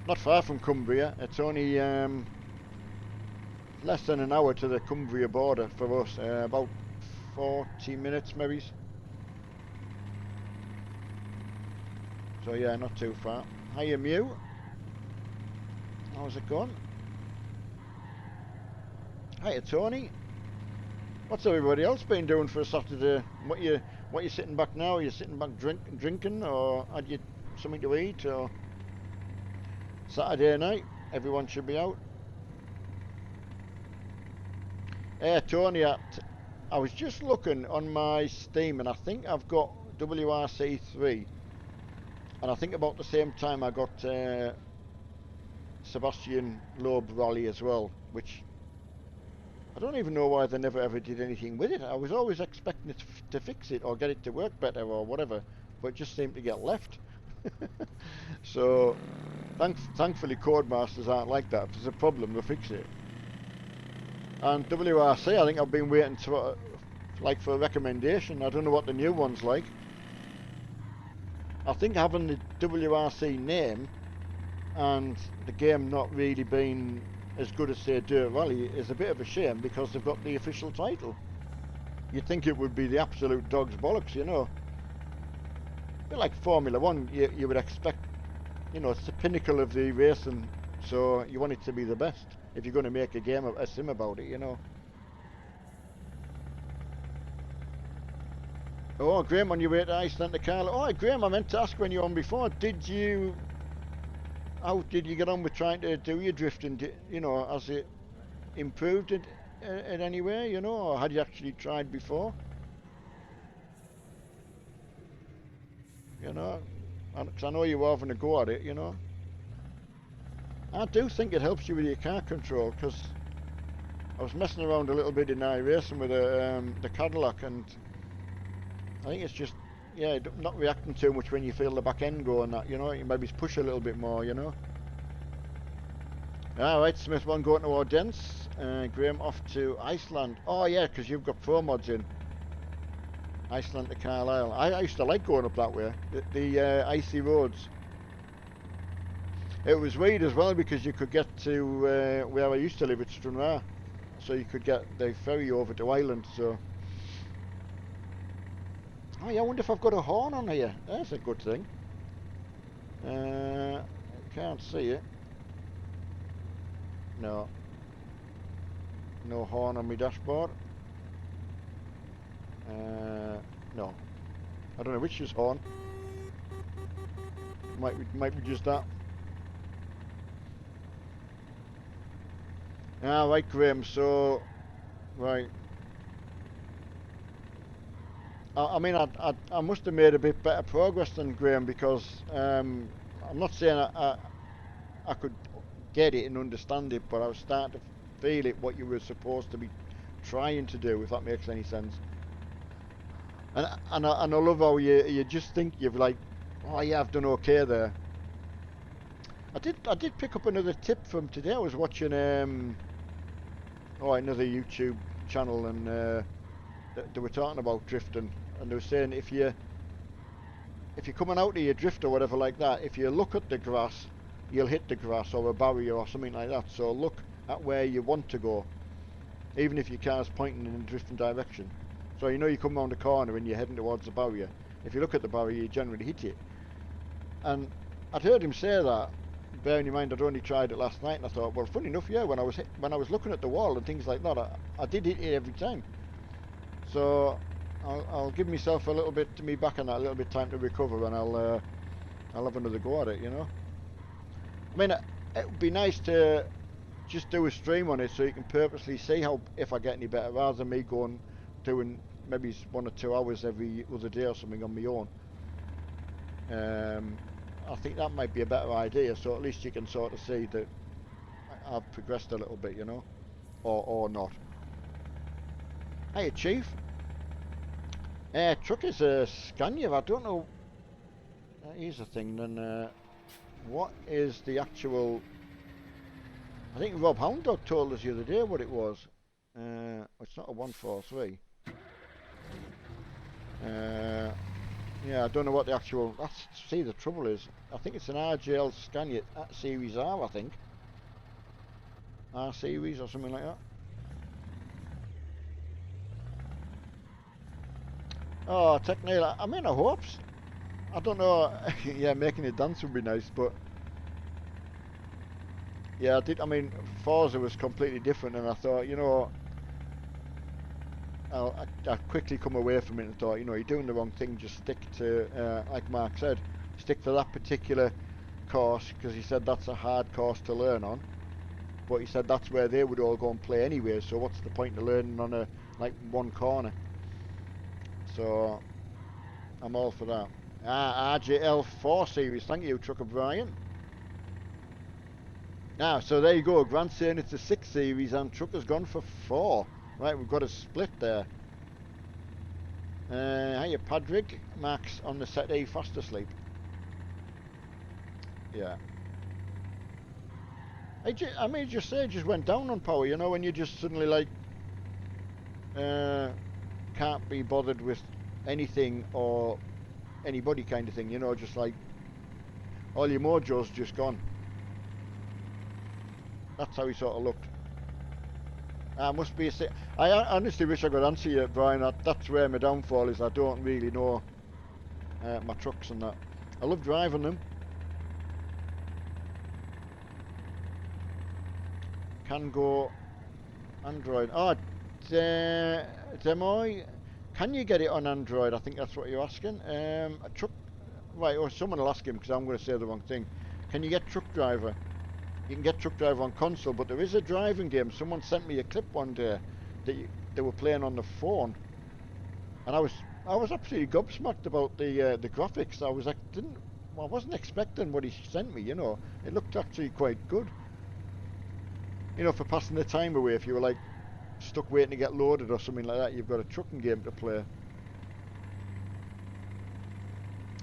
Not far from Cumbria. It's only less than an hour to the Cumbria border for us. About 40 minutes, maybe. So yeah, not too far. Hiya, Mew. How's it going? Hiya, Tony. What's everybody else been doing for a Saturday? What you sitting back now? Are you sitting back drinking, or had you something to eat? Or Saturday night, everyone should be out. Hey, Tony, I was just looking on my Steam, and I think I've got WRC3, and I think about the same time I got Sebastian Loeb Rally as well, which I don't even know why they never ever did anything with it. I was always expecting it to fix it or get it to work better or whatever, but it just seemed to get left. So thankfully Codemasters aren't like that. If there's a problem, they'll fix it. And WRC, I think I've been waiting to, like, for a recommendation. I don't know what the new one's like. I think having the WRC name and the game not really being as good as, say, Dirt Rally is a bit of a shame, because they've got the official title. You'd think it would be the absolute dog's bollocks, you know. A bit like Formula 1, you would expect, you know, it's the pinnacle of the racing, so you want it to be the best if you're going to make a sim about it, you know. Oh, Graham, on your way to Iceland to Carlo. Oh, Graham, I meant to ask when you were on before. How did you get on with trying to do your drifting? You know, has it improved in any way, you know, or had you actually tried before? You know, because I know you were having a go at it, you know. I do think it helps you with your car control, because I was messing around a little bit in iRacing with the Cadillac, and I think it's just, yeah, not reacting too much when you feel the back end go and that, you know. You maybe push a little bit more, you know. Alright, Smith one going to Odense. Graham off to Iceland. Oh yeah, because you've got Pro Mods in. Iceland to Carlisle. I used to like going up that way. The icy roads. It was weird as well, because you could get to where I used to live at Stranraer. So you could get the ferry over to Ireland, so... Oh yeah, I wonder if I've got a horn on here. That's a good thing. Can't see it. No. No horn on my dashboard. No. I don't know which is horn. Might be just that. Right, Graham, so... Right. I mean, I must have made a bit better progress than Graham, because I'm not saying I could get it and understand it, but I was starting to feel it, what you were supposed to be trying to do, if that makes any sense. And I love how you just think you've, like, oh yeah, I've done okay there. I did pick up another tip from today. I was watching another YouTube channel, and they were talking about drifting, and they were saying if you're coming out of your drift or whatever like that, if you look at the grass, you'll hit the grass or a barrier or something like that. So look at where you want to go, even if your car's pointing in a different direction. So you know you come round the corner and you're heading towards the barrier. If you look at the barrier, you generally hit it. And I'd heard him say that, bearing in mind I'd only tried it last night, and I thought, well, funny enough, yeah, when I was looking at the wall and things like that, I did hit it every time. So I'll give myself a little bit to me back on that, a little bit time to recover, and I'll have another go at it, you know. I mean, it would be nice to just do a stream on it so you can purposely see how if I get any better, rather than me going doing maybe 1 or 2 hours every other day or something on my own. I think that might be a better idea, so at least you can sort of see that I've progressed a little bit, you know, or not. Hey, Chief. Truck is a Scania. I don't know. Here's the thing. Then, what is the actual? I think Rob Hounddog told us the other day what it was. It's not a 143. Yeah, I don't know what the actual. See, the trouble is, I think it's an RGL Scania Series R. I think R Series or something like that. Oh, Technail, I'm in a hopes. I don't know. Yeah, making a dance would be nice, but yeah, I mean, Forza was completely different, and I thought, you know, I quickly come away from it and thought, you know, you're doing the wrong thing. Just stick to, like Mark said, stick to that particular course, because he said that's a hard course to learn on. But he said that's where they would all go and play anyway. So what's the point of learning on a one corner? So I'm all for that. RJL 4 Series. Thank you, Trucker Brian. Now, so there you go. Grant's saying it's a 6 Series and Trucker's gone for 4. Right, we've got a split there. Hiya, Padrick. Max on the set A, fast asleep. Yeah. I mean, just say it just went down on power, you know, when you just suddenly, like, can't be bothered with anything or anybody kind of thing, you know, just like all your mojo's just gone. That's how he sort of looked. Must be I honestly wish I could answer you, Brian. That's where my downfall is. I don't really know my trucks and that. I love driving them. Can go Android. Oh, Demoy. Can you get it on Android? I think that's what you're asking. A truck. Right, or someone will ask him because I'm going to say the wrong thing. Can you get Truck Driver? You can get Truck Driver on console, but there is a driving game. Someone sent me a clip one day that they were playing on the phone, and I was absolutely gobsmacked about the graphics. I wasn't expecting what he sent me. You know, it looked actually quite good. You know, for passing the time away, if you were like stuck waiting to get loaded or something like that, you've got a trucking game to play.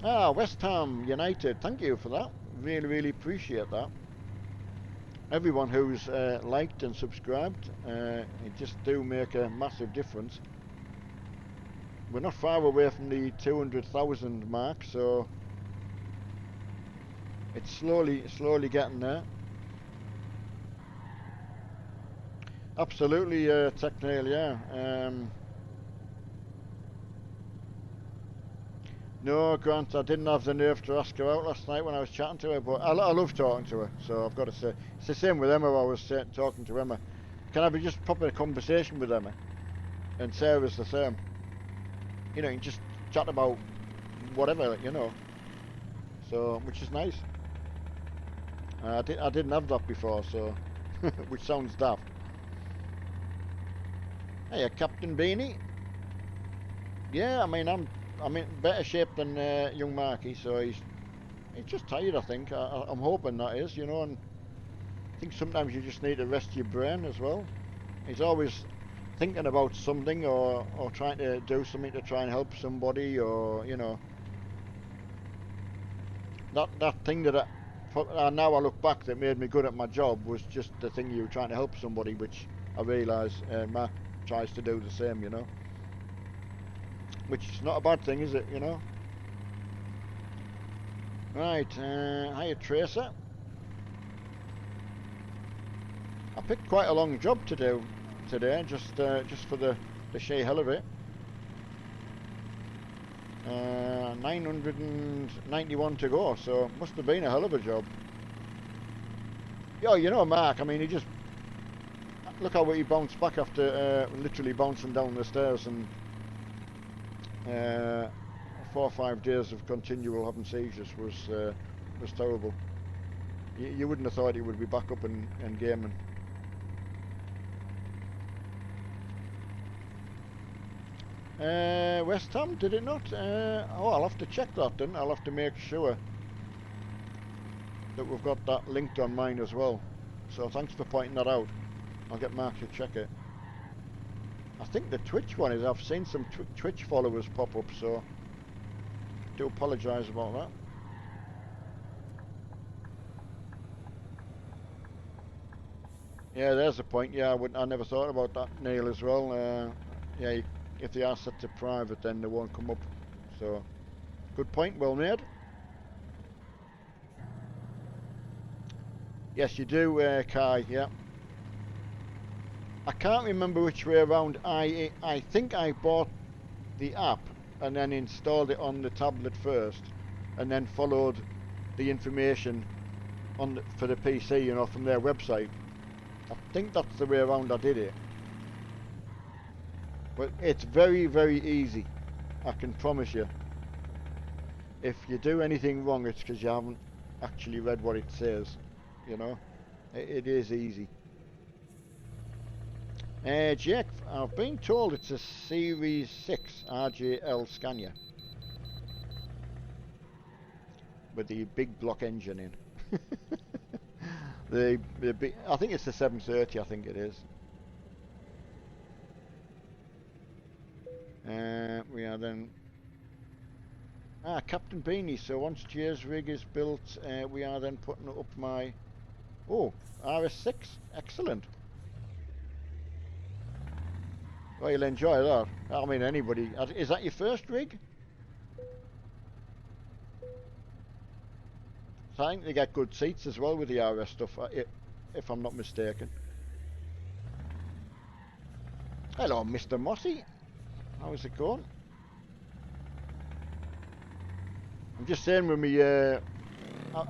West Ham United. Thank you for that. Really, really appreciate that. Everyone who's liked and subscribed, it just do make a massive difference. We're not far away from the 200,000 mark, so it's slowly getting there. Absolutely, Technail, yeah. No, Grant, I didn't have the nerve to ask her out last night when I was chatting to her, but I love talking to her, so I've got to say. It's the same with Emma. I was talking to Emma. Can I be just popping a conversation with Emma? And Sarah's the same. You know, you can just chat about whatever, you know. So, which is nice. I didn't have that before, so, which sounds daft. Hey, Captain Beanie. Yeah, I mean, I'm in better shape than young Marky, so he's just tired, I think. I'm hoping that is, you know, and I think sometimes you just need to rest your brain as well. He's always thinking about something or trying to do something to try and help somebody, or, you know, that thing that now I look back that made me good at my job was just the thing you were trying to help somebody, which I realise Mark tries to do the same, you know. Which is not a bad thing, is it, you know? Right, hiya Tracer. I picked quite a long job to do today, just for the sheer hell of it. 991 to go, so must have been a hell of a job. Yeah, you know, Mark, I mean, he just... Look how he bounced back after literally bouncing down the stairs, and 4 or 5 days of continual having seizures was terrible. You wouldn't have thought he would be back up and gaming. West Ham, did it not? Oh, I'll have to check that then. I'll have to make sure that we've got that linked on mine as well. So thanks for pointing that out. I'll get Mark to check it. I think the Twitch one is, I've seen some Twitch followers pop up, so I do apologise about that. Yeah, there's the point. Yeah, I never thought about that, Neil, as well. Yeah, if they are set to private, then they won't come up. So, good point, well made. Yes, you do, Kai, yeah. I can't remember which way around. I think I bought the app and then installed it on the tablet first, and then followed the information on for the PC, you know, from their website. I think that's the way around I did it. But it's very, very easy. I can promise you. If you do anything wrong, it's because you haven't actually read what it says. You know, it is easy. Jake, I've been told it's a Series 6 RJL Scania with the big block engine in. the big, I think it's the 730. I think it is. We are then Captain Beanie. So once Jay's rig is built, we are then putting up my RS6. Excellent. Well, you'll enjoy that. I mean, anybody. Is that your first rig? So I think they get good seats as well with the RS stuff, if I'm not mistaken. Hello, Mr. Mossy. How's it going? I'm just saying with me, I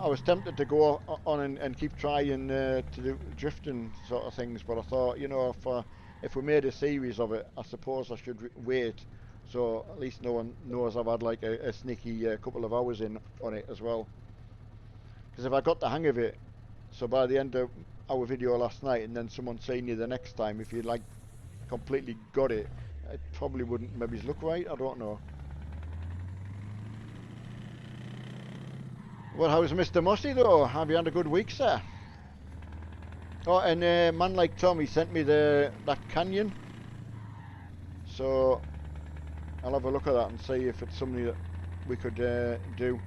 was tempted to go on and keep trying to do drifting sort of things, but I thought, you know, if we made a series of it, I suppose I should wait, so at least no one knows I've had like a sneaky couple of hours in on it as well. Because if I got the hang of it, so by the end of our video last night, and then someone seen you the next time, if you like completely got it, it probably wouldn't maybe look right. I don't know. Well, how's Mr. Mossy though? Have you had a good week, sir? Oh, and man like Tommy sent me that canyon, so I'll have a look at that and see if it's something that we could do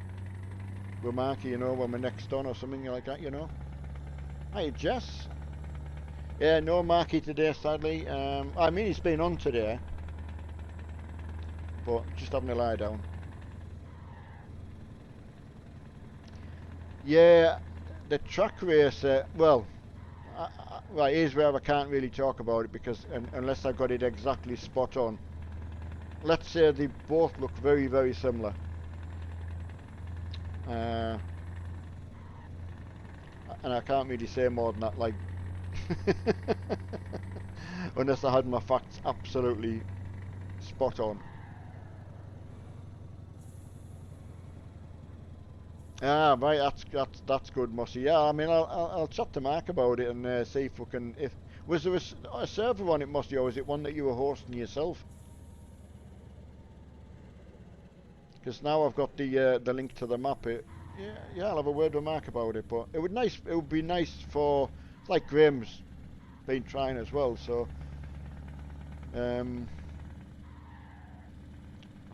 with Marky, you know, when we're next on or something like that, you know. Hi, Jess. Yeah, no Marky today, sadly. I mean, he's been on today, but just having a lie down. Yeah, the track race, well, right, here's where I can't really talk about it because unless I got it exactly spot on. Let's say they both look very, very similar. And I can't really say more than that, like, unless I had my facts absolutely spot on. Ah, right, that's good, Mossy. Yeah, I mean, I'll chat to Mark about it and see if we can. If was there a server on it, Mossy, or is it one that you were hosting yourself? Because now I've got the link to the map. Yeah, I'll have a word with Mark about it. But it would be nice for, it's like Graham's been trying as well. So I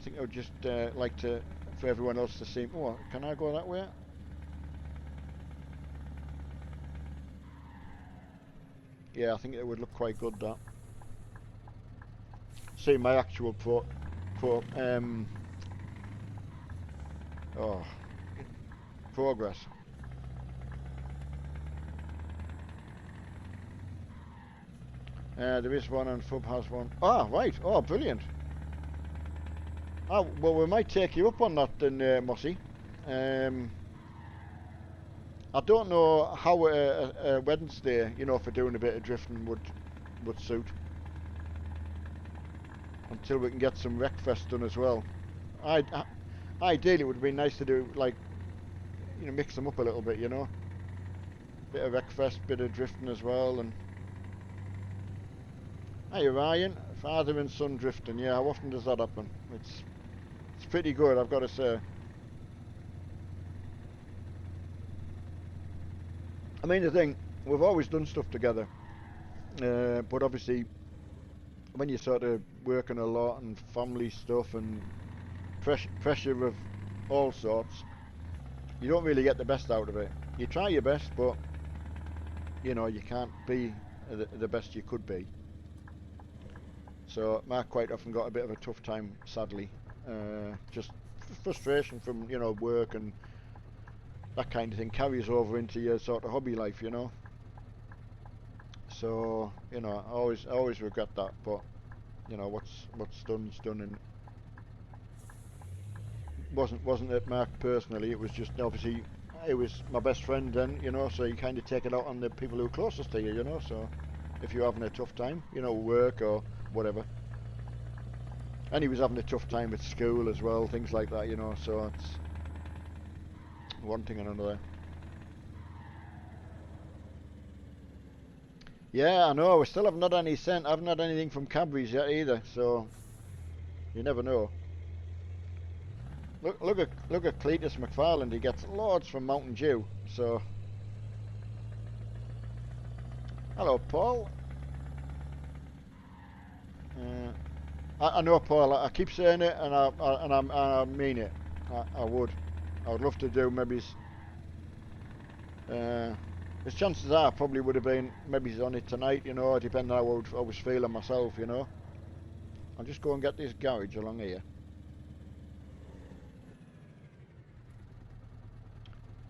think I would just like for everyone else to see. Oh, can I go that way? Yeah, I think it would look quite good, that. See my actual progress. There is one and Fub has one. Ah, right. Oh, brilliant. Oh, well, we might take you up on that then, Mossy. I don't know how a Wednesday, you know, for doing a bit of drifting would suit. Until we can get some Wreckfest done as well. Ideally, it would be nice to do, like, you know, mix them up a little bit, you know. bit of Wreckfest, bit of drifting as well. And hey, Ryan, father and son drifting. Yeah, how often does that happen? It's pretty good, I've got to say. I mean, the thing, we've always done stuff together, but obviously, when you're sort of working a lot and family stuff and pressure of all sorts, you don't really get the best out of it. You try your best, but you know you can't be the best you could be. So Mark quite often got a bit of a tough time, sadly. Just frustration from work and that kind of thing carries over into your sort of hobby life, So I always regret that, but what's done's done, and wasn't it Mark personally? It was just obviously it was my best friend then, so you kind of take it out on the people who are closest to you, So if you're having a tough time, work or whatever, and he was having a tough time at school as well, things like that, So it's one thing and another. Yeah, I know. We still haven't had any scent. I haven't had anything from Cadbury's yet either. So you never know. Look at Cletus McFarland. He gets loads from Mountain Dew. So hello, Paul. I know, Paul. I keep saying it, and I mean it. I would. I would love to do maybe. His chances are probably would have been maybe on it tonight. Depending on how I was feeling myself. I'll just go and get this garage along here.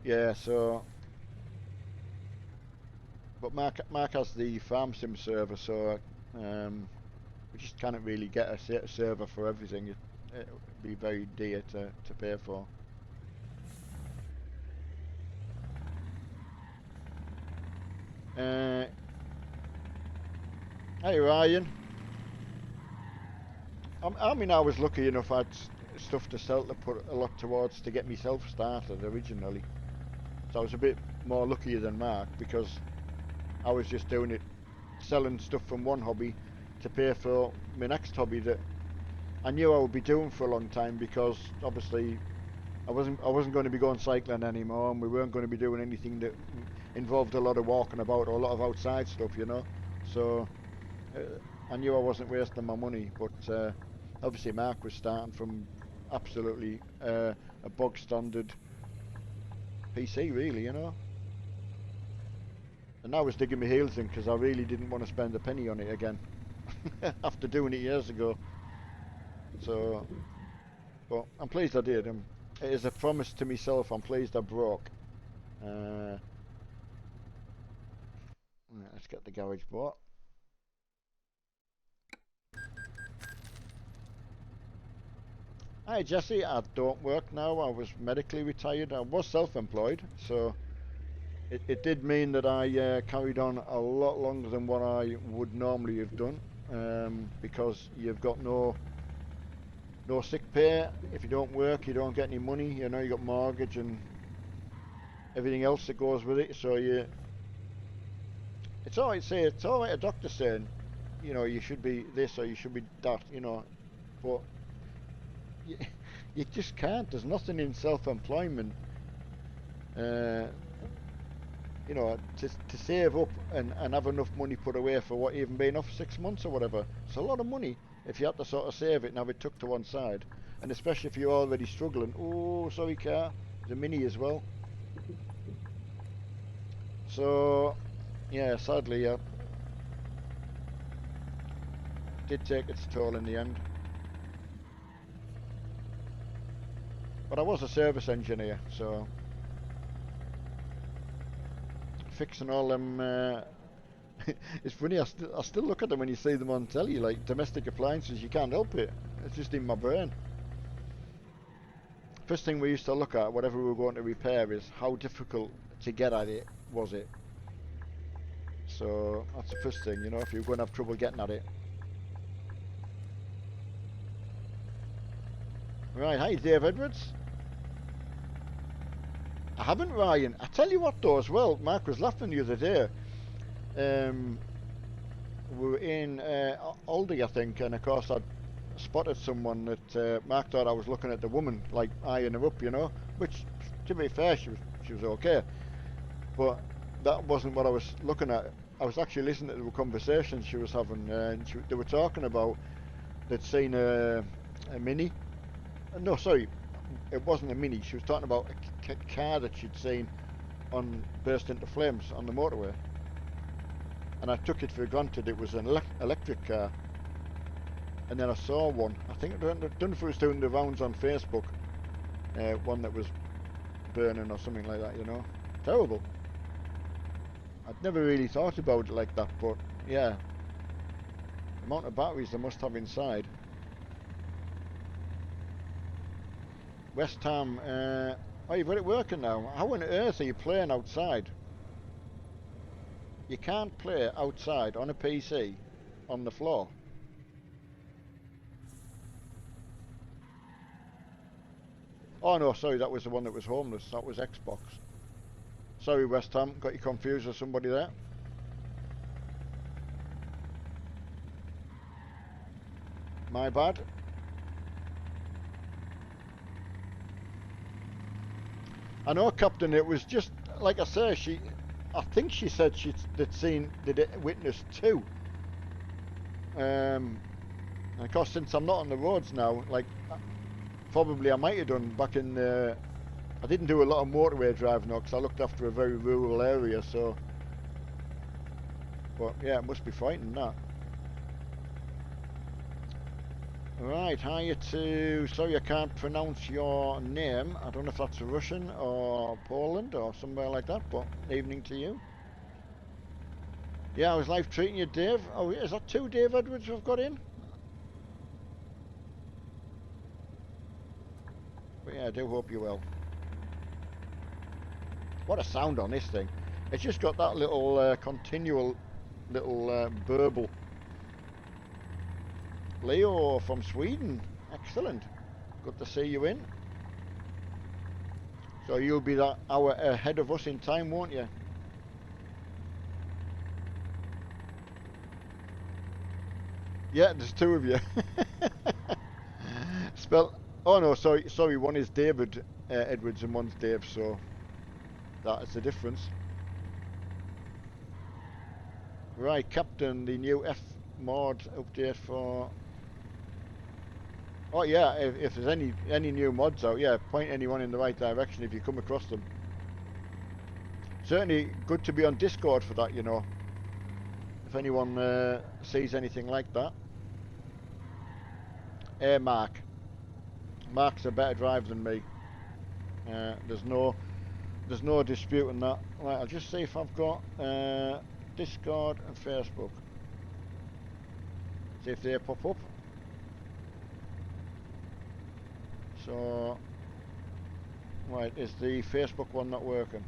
Yeah. So. But Mark has the Farm Sim server, so we just can't really get a server for everything. It would be very dear to pay for. Uh, hey Ryan, I mean I was lucky enough I had stuff to sell to put a lot towards to get myself started originally. So I was a bit more lucky than Mark because I was just doing it, selling stuff from one hobby to pay for my next hobby that I knew I would be doing for a long time, because obviously I wasn't going to be going cycling anymore, and we weren't going to be doing anything that involved a lot of walking about or a lot of outside stuff, So uh, I knew I wasn't wasting my money, but obviously Mark was starting from absolutely a bog standard PC, really. And I was digging my heels in because I really didn't want to spend a penny on it again after doing it years ago. So, but I'm pleased I did. It is a promise to myself. I'm pleased I broke. Uh, let's get the garage bought. Hi Jesse, I don't work now. I was medically retired. I was self-employed, so it did mean that I carried on a lot longer than what I would normally have done, because you've got no sick pay. If you don't work, you don't get any money. You got mortgage and everything else that goes with it. So it's alright. It's alright. A doctor saying, you should be this or you should be that. But you, you just can't. There's nothing in self-employment. Uh, to save up and have enough money put away for what, even being off 6 months or whatever. It's a lot of money if you had to sort of save it and have it tucked to one side. And especially if you're already struggling. Oh, sorry, car. There's a Mini as well. So, yeah, sadly, it did take its toll in the end. But I was a service engineer, so fixing all them. It's funny. I still look at them when you see them on telly, like domestic appliances. You can't help it. It's just in my brain. First thing we used to look at, whatever we were going to repair, is how difficult to get at it was it. So that's the first thing, if you're going to have trouble getting at it. Right, hi Dave Edwards. I haven't, Ryan. I tell you what though as well, Mark was laughing the other day. We were in Aldi, I think, and of course I'd spotted someone that Mark thought I was looking at the woman, like eyeing her up, you know, which, to be fair, she was okay, but that wasn't what I was looking at. I was actually listening to the conversation she was having, and they were talking about they'd seen a Mini. No, sorry, it wasn't a Mini. She was talking about a car that she'd seen burst into flames on the motorway, and I took it for granted it was an electric car. And then I saw one. I think I don't know if it was doing the rounds on Facebook. One that was burning or something like that. You know, terrible. I'd never really thought about it like that, but yeah, the amount of batteries they must have inside. West Ham. Oh, you've got it working now. How on earth are you playing outside? You can't play outside on a PC on the floor. Oh no, sorry, that was the one that was homeless. That was Xbox. Sorry, West Ham, got you confused with somebody there. My bad. I know, Captain, it was just, like I say, I think she said they'd witnessed two. And of course, since I'm not on the roads now, like, probably I might have done back in I didn't do a lot of motorway driving now because I looked after a very rural area, so. But yeah, it must be frightening, that. Right, hiya to. Sorry, I can't pronounce your name. I don't know if that's Russian or Poland or somewhere like that, but evening to you. Yeah, I was live treating you, Dave. Oh, is that two Dave Edwards we've got in? But yeah, I do hope you're well. What a sound on this thing. It's just got that little continual little burble. Leo from Sweden. Excellent. Good to see you in. So you'll be that hour ahead of us in time, won't you? Yeah, there's two of you. Spell. Oh no, sorry. One is David Edwards and one's Dave. So that is the difference. Right, Captain. The new F mod update for. Oh yeah, if there's any new mods out, yeah, point anyone in the right direction if you come across them. Certainly good to be on Discord for that, you know. If anyone sees anything like that. Mark. Mark's a better driver than me. There's no disputing that. Right, I'll just see if I've got Discord and Facebook. See if they pop up. So, right, is the Facebook one not working?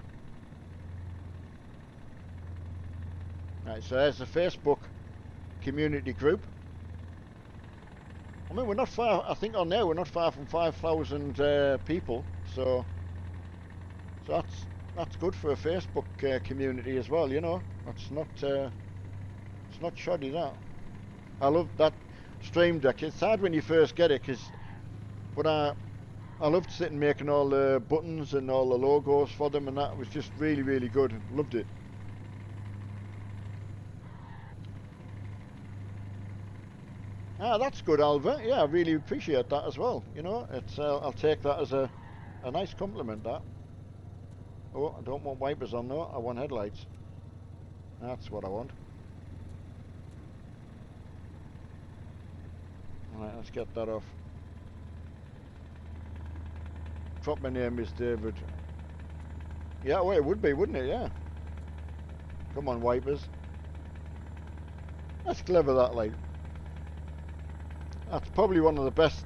Right, so there's the Facebook community group. I mean, we're not far. I think on there we're not far from 5,000 people. So that's good for a Facebook community as well. You know, it's not shoddy, that. I love that Stream Deck. It's hard when you first get it, but I loved sitting making all the buttons and all the logos for them, and that was just really, really good. Loved it. Ah, that's good, Alva. Yeah, I really appreciate that as well. You know, it's I'll take that as a nice compliment, that. Oh, I don't want wipers on though. I want headlights. That's what I want. Alright, let's get that off. Proper name is David. Yeah, well, it would be, wouldn't it? Yeah. Come on, wipers. That's clever, that, like. That's probably one of the best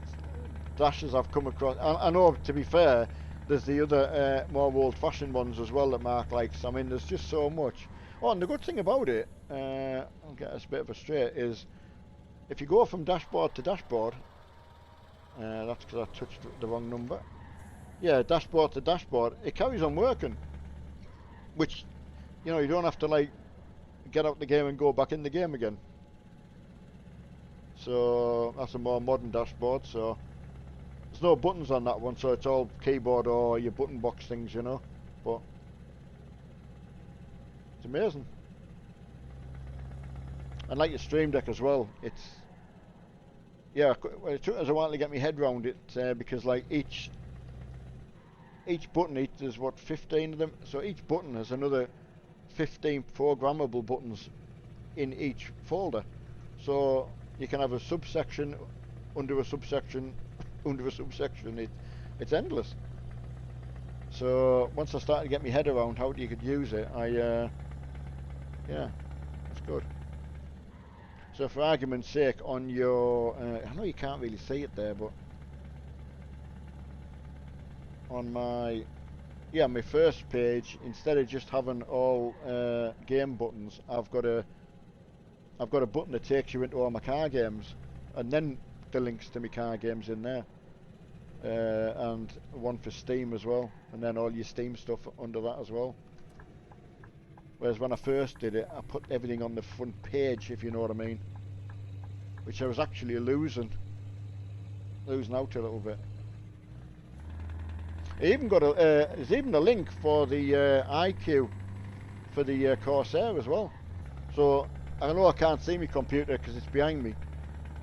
dashes I've come across. I know, to be fair, there's the other more old-fashioned ones as well that Mark likes. I mean, there's just so much. Oh, and the good thing about it, I'll get us a bit of a straight, is if you go from dashboard to dashboard, that's because I touched the wrong number. yeah, dashboard to dashboard, it carries on working. Which, you know, you don't have to like get out the game and go back in the game again. So that's a more modern dashboard. So there's no buttons on that one, so it's all keyboard or your button box things, you know. But it's amazing. And like your Stream Deck as well, it's yeah. It took us a while to get my head around it because like each button, there's what 15 of them, so each button has another 15 programmable buttons in each folder. So you can have a subsection under a subsection under a subsection. It's endless. So once I started to get my head around how you could use it, yeah, that's good. So for argument's sake, on your, I know you can't really see it there, but on my, yeah, my first page, instead of just having all game buttons, I've got a button that takes you into all my car games, and then the links to my car games in there, and one for Steam as well, and then all your Steam stuff under that as well. Whereas when I first did it, I put everything on the front page, if you know what I mean, which I was actually losing out a little bit. I even got there's even a link for the iQue for the Corsair as well. So I know I can't see my computer because it's behind me,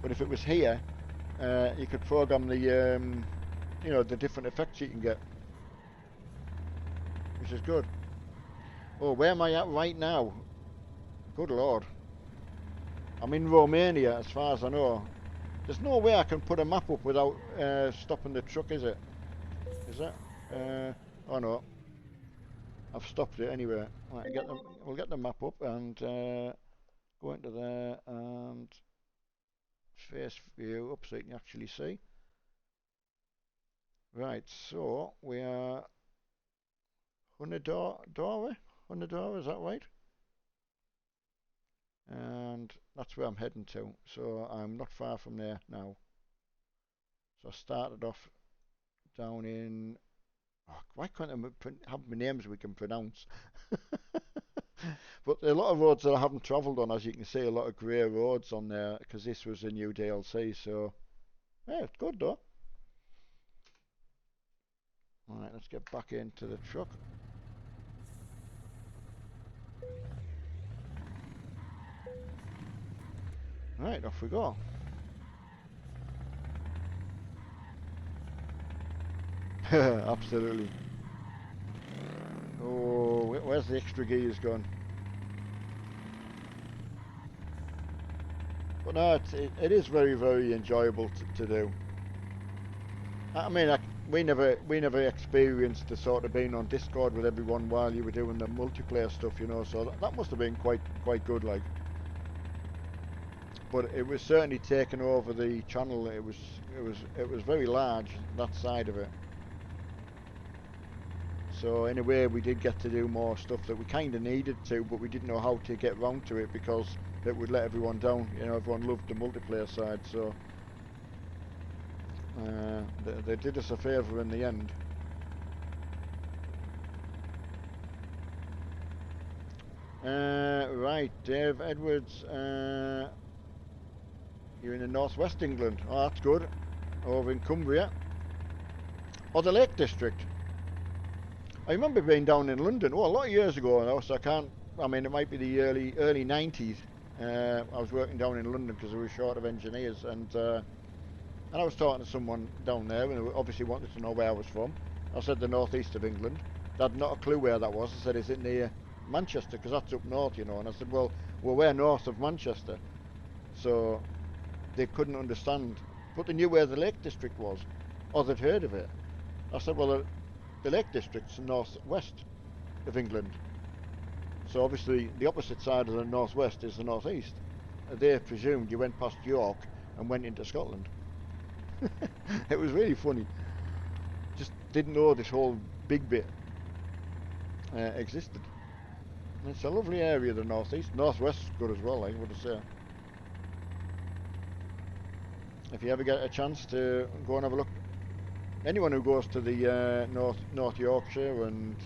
but if it was here, you could program the you know, the different effects you can get, which is good. Oh, where am I at right now? Good lord. I'm in Romania, as far as I know. There's no way I can put a map up without stopping the truck, is it? Is that? Oh no. I've stopped it anyway. Right, we'll get the map up and go into there and face view up so you can actually see. Right, so we are Hunadora? Hunadora, is that right? And that's where I'm heading to. So I'm not far from there now. So I started off down in. Oh, why can't I have my names we can pronounce? But a lot of roads that I haven't travelled on, as you can see, a lot of grey roads on there because this was a new DLC. So yeah, it's good though. All right, let's get back into the truck. All right, off we go. Absolutely. Oh, where's the extra gears gone? But no, it is very, very enjoyable to do. I mean, we never experienced the sort of being on Discord with everyone while you were doing the multiplayer stuff, you know. So that must have been quite good, like. But it was certainly taking over the channel. It was very large, that side of it. So in a way, we did get to do more stuff that we kind of needed to, but we didn't know how to get round to it because it would let everyone down. You know, everyone loved the multiplayer side, so they did us a favour in the end. Right, Dave Edwards, you're in the northwest England. Oh, that's good. Over in Cumbria. Or the Lake District. I remember being down in London, a lot of years ago now, so I mean, it might be the early 90s. I was working down in London because we were short of engineers, and I was talking to someone down there, and they obviously wanted to know where I was from. I said the northeast of England. They had not a clue where that was. I said, is it near Manchester? Because that's up north, you know. And I said, well, we're north of Manchester. So they couldn't understand, but they knew where the Lake District was, or they'd heard of it. I said, well, the Lake District's northwest of England. So obviously the opposite side of the northwest is the northeast. They presumed you went past York and went into Scotland. It was really funny. Just didn't know this whole big bit existed. And it's a lovely area, the northeast. Northwest is good as well, I would say. If you ever get a chance to go and have a look anyone who goes to the North Yorkshire and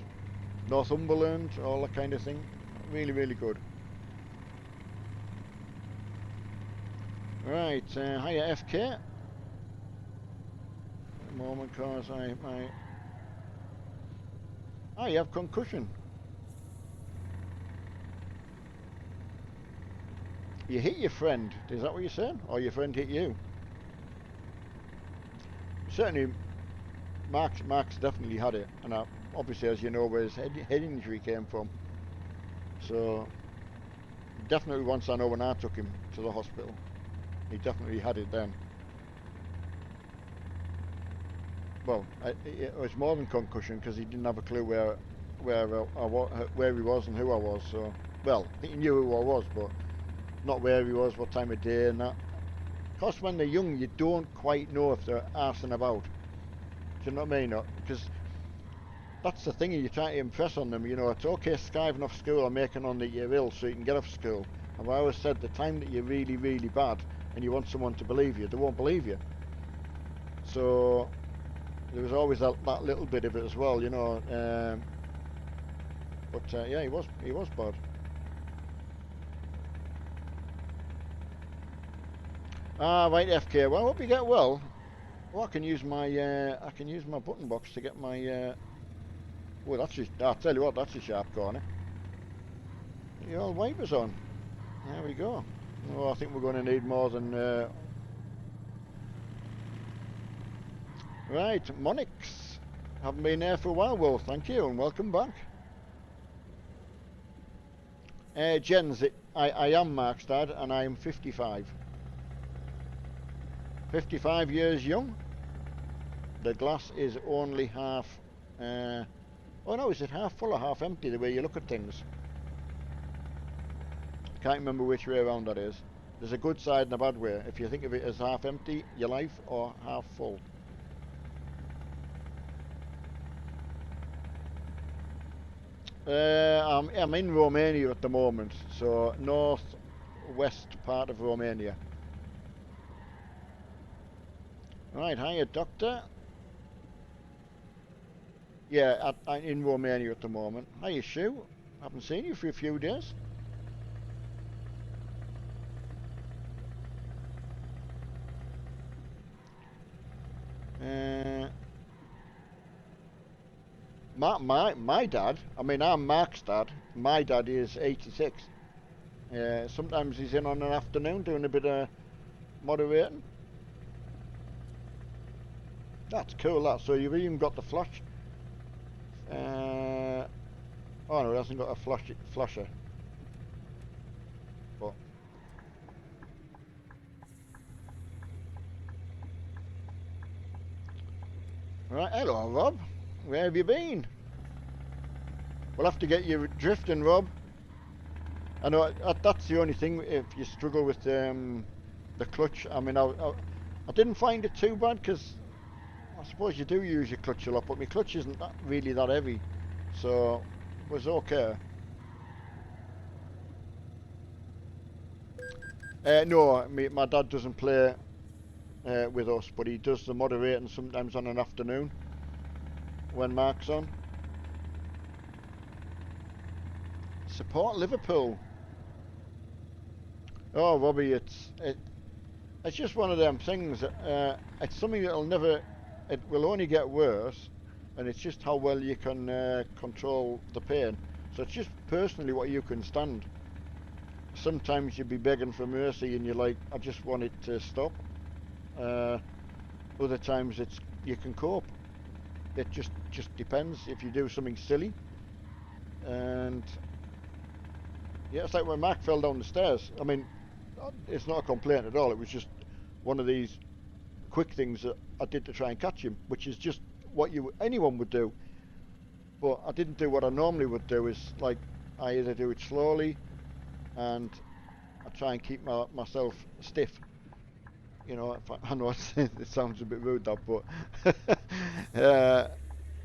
Northumberland, all that kind of thing, really, really good. Right, hiya FK. At the moment, cause you have concussion. You hit your friend, is that what you're saying? Or your friend hit you? Certainly, Mark's definitely had it, and obviously, as you know, where his head injury came from. So, definitely once I know when I took him to the hospital, he definitely had it then. Well, it was more than concussion because he didn't have a clue where he was and who I was. So, well, he knew who I was, but not where he was, what time of day, and that. Because when they're young, you don't quite know if they're arsing about. Do you know what I mean? Because that's the thing, you're trying to impress on them. You know, it's okay skiving off school or making on that you're ill so you can get off school. And I always said the time that you're really, really bad and you want someone to believe you, they won't believe you. So there was always that little bit of it as well, you know. But yeah, he was bad. Ah, right, FK. Well, I hope you get well. Well, I can use my button box to get my. Well, I'll tell you what, that's a sharp corner. Your old wipers on. There we go. Oh, I think we're going to need more than. Right, Monix. Haven't been there for a while. Well, thank you and welcome back. Jens, I am Mark's dad and I am 55. 55 years young. The glass is only half. Oh no, is it half full or half empty? The way you look at things. Can't remember which way around that is. There's a good side and a bad way. If you think of it as half empty, your life, or half full. I'm in Romania at the moment, so north-west part of Romania. Right, hiya, doctor. Yeah, I'm in Romania at the moment. Hiya, Sue. Haven't seen you for a few days. My dad, I mean, I'm Mark's dad. My dad is 86. Sometimes he's in on an afternoon doing a bit of moderating. That's cool, that. So you've even got the flash. Oh no, it hasn't got a flasher. But right, hello, Rob. Where have you been? We'll have to get you drifting, Rob. I know that's the only thing. If you struggle with the clutch, I mean, I didn't find it too bad because I suppose you do use your clutch a lot, but my clutch isn't really that heavy, so it was okay. No, my dad doesn't play with us, but he does the moderating sometimes on an afternoon when Mark's on. Support Liverpool. Oh, Robbie, it's just one of them things. It's something it will only get worse, and it's just how well you can control the pain. So it's just personally what you can stand. Sometimes you'd be begging for mercy, and you're like, I just want it to stop. Other times you can cope. It just depends if you do something silly. And yeah, it's like when Mark fell down the stairs. I mean, it's not a complaint at all. It was just one of these quick things that I did to try and catch him, which is just what anyone would do. But I didn't do what I normally would do. Is like I either do it slowly, and I try and keep myself stiff. You know, I know it sounds a bit rude, that, but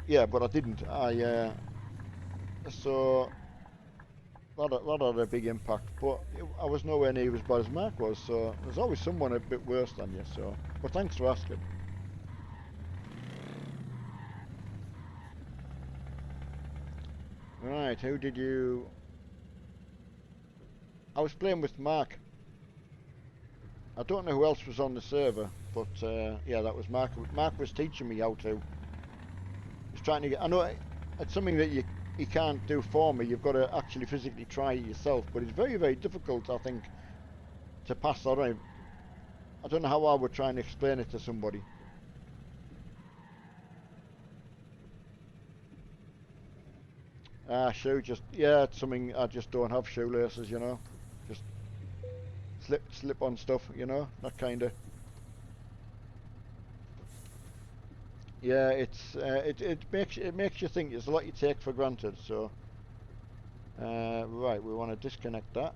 yeah, but I didn't. So that had a big impact, but I was nowhere near as bad as Mark was, so there's always someone a bit worse than you, so, but thanks for asking. Right, who did you... I was playing with Mark. I don't know who else was on the server, but yeah, that was Mark. Mark was teaching me how to. He's trying to get... I know it's something that you can't do for me. You've got to actually physically try it yourself, but it's very, very difficult, I think, to pass that on. I don't know how I would try and explain it to somebody. Shoe just... Yeah, it's something... I just don't have shoelaces, you know. Just slip on stuff, you know, that kind of... Yeah, it makes you think. There's a lot you take for granted. So right, we want to disconnect that.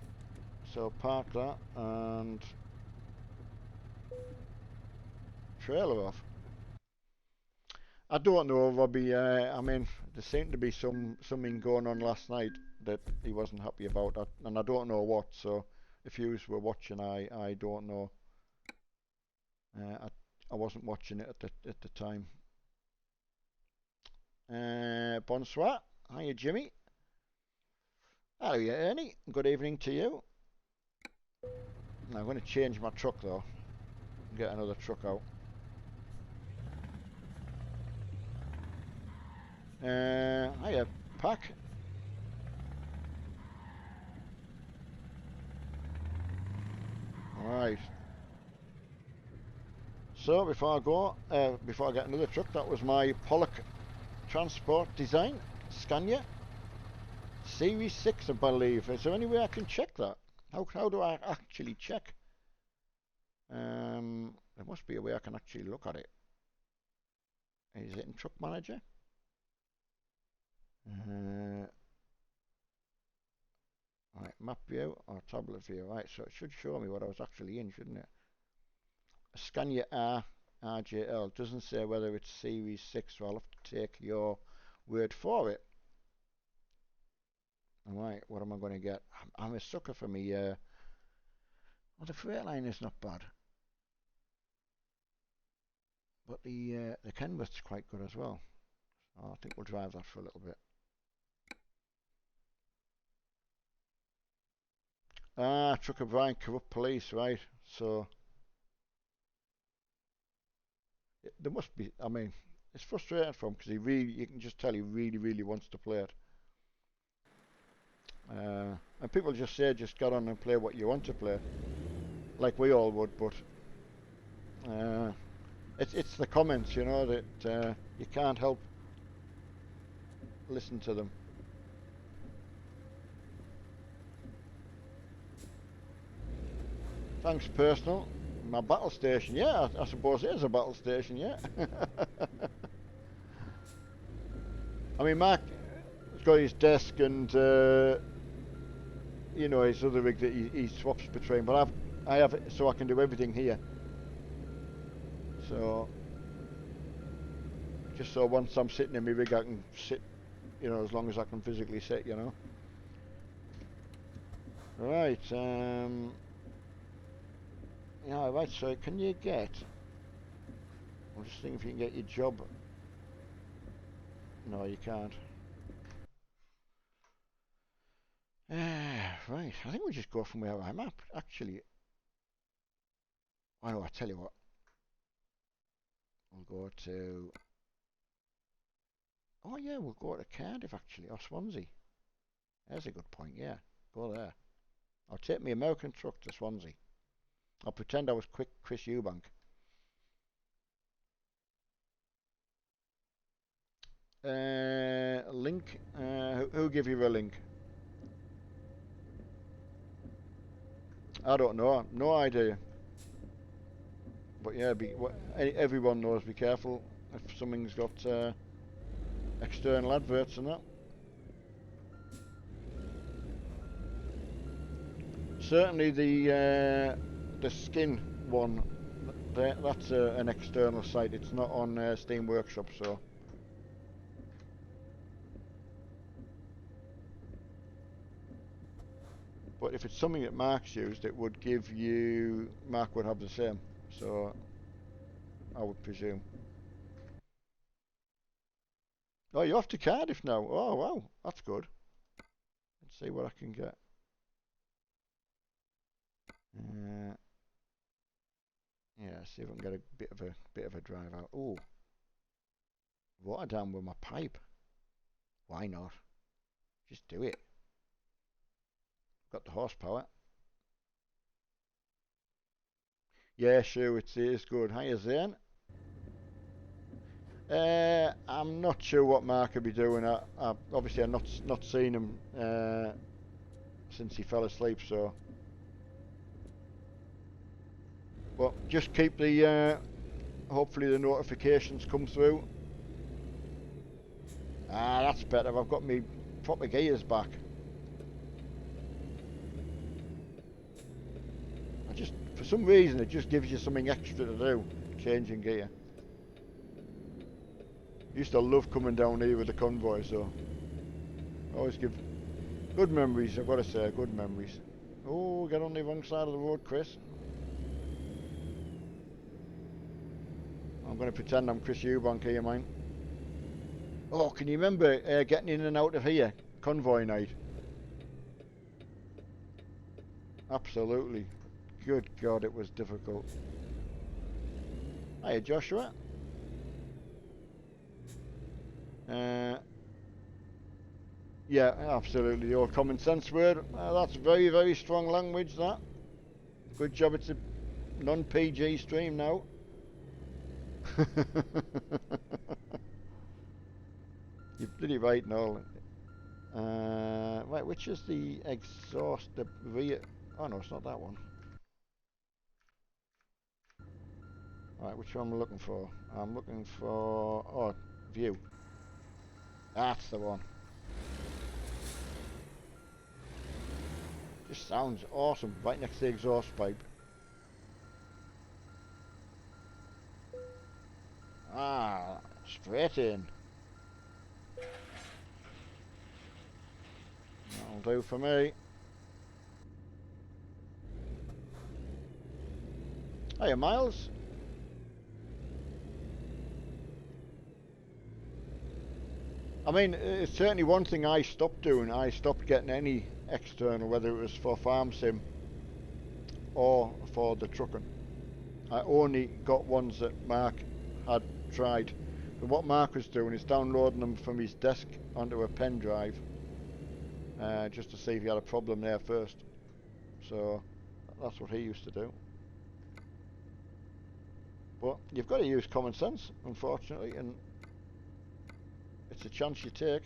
So park that and trailer off. I don't know, Robbie. I mean, there seemed to be something going on last night that he wasn't happy about, and I don't know what. So if you were watching, I don't know. I wasn't watching it at the time. Bonsoir. Hiya, Jimmy. Hello, Ernie. Good evening to you. Now, I'm going to change my truck though. Get another truck out. Hiya, Pack. Alright. So before I get another truck, that was my Pollock Transport Design Scania Series 6, I believe. Is there any way I can check that? How do I actually check? There must be a way I can actually look at it. Is it in Truck Manager? Right, map view or tablet view. Right, so it should show me what I was actually in, shouldn't it? Scania R RJL doesn't say whether it's Series 6, so I'll have to take your word for it. Right, what am I going to get? I'm a sucker for me. Well, the Freightliner is not bad, but the Kenworth's quite good as well. So I think we'll drive that for a little bit. Trucker Brian, corrupt police, right? So there must be. I mean, it's frustrating for him because you can just tell he really, really wants to play it. And people just say, just get on and play what you want to play, like we all would. But it's the comments, you know, that you can't help listen to them. Thanks, personal. My battle station, yeah, I suppose it is a battle station, yeah. I mean, Mark has got his desk and you know, his other rig that he swaps between, but I have it so I can do everything here. So just so once I'm sitting in my rig, I can sit, you know, as long as I can physically sit, you know. Right, yeah, right, so can you get, I'm just thinking if you can get your job. No, you can't. Right, I think we'll just go from where I'm at, actually. Oh no, I tell you what. We'll go to... Oh yeah, we'll go to Cardiff, actually, or Swansea. There's a good point, yeah. Go there. I'll take my American truck to Swansea. I'll pretend I was Chris Eubank. Link. Who give you a link? I don't know. No idea. But yeah, everyone knows. Be careful if something's got external adverts and that. Certainly the skin one. That's an external site. It's not on Steam Workshop, so. But if it's something that Mark's used, it would give you... Mark would have the same, so I would presume. Oh, you're off to Cardiff now. Oh, wow. That's good. Let's see what I can get. Yeah, see if I can get a bit of a drive out. Oh, water down with my pipe. Why not? Just do it. Got the horsepower. Yeah, sure, it is good. Hiya, Zane. I'm not sure what Mark will be doing. Obviously I've not seen him since he fell asleep, so. But just keep the hopefully the notifications come through. Ah, that's better. I've got me proper gears back. For some reason, it just gives you something extra to do, changing gear. Used to love coming down here with the convoy, so always give good memories. I've got to say, good memories. Oh, get on the wrong side of the road, Chris. I'm going to pretend I'm Chris Eubank here, mine. Oh, can you remember getting in and out of here? Convoy night. Absolutely. Good God, it was difficult. Hiya, Joshua. Yeah, absolutely. The old common sense word. That's very, very strong language, that. Good job it's a non-PG stream now. You're bloody right, Noel. Right, which is the exhaust, the rear... Oh no, it's not that one. Right, which one am I looking for? I'm looking for... Oh, view. That's the one. Just sounds awesome, right next to the exhaust pipe. Ah, straight in. That'll do for me. Hiya, Miles. I mean, it's certainly one thing I stopped doing. I stopped getting any external, whether it was for farm sim or for the trucking. I only got ones that Mark had tried. But what Mark was doing is downloading them from his desk onto a pen drive, just to see if he had a problem there first. So that's what he used to do. But you've got to use common sense, unfortunately, and it's a chance you take.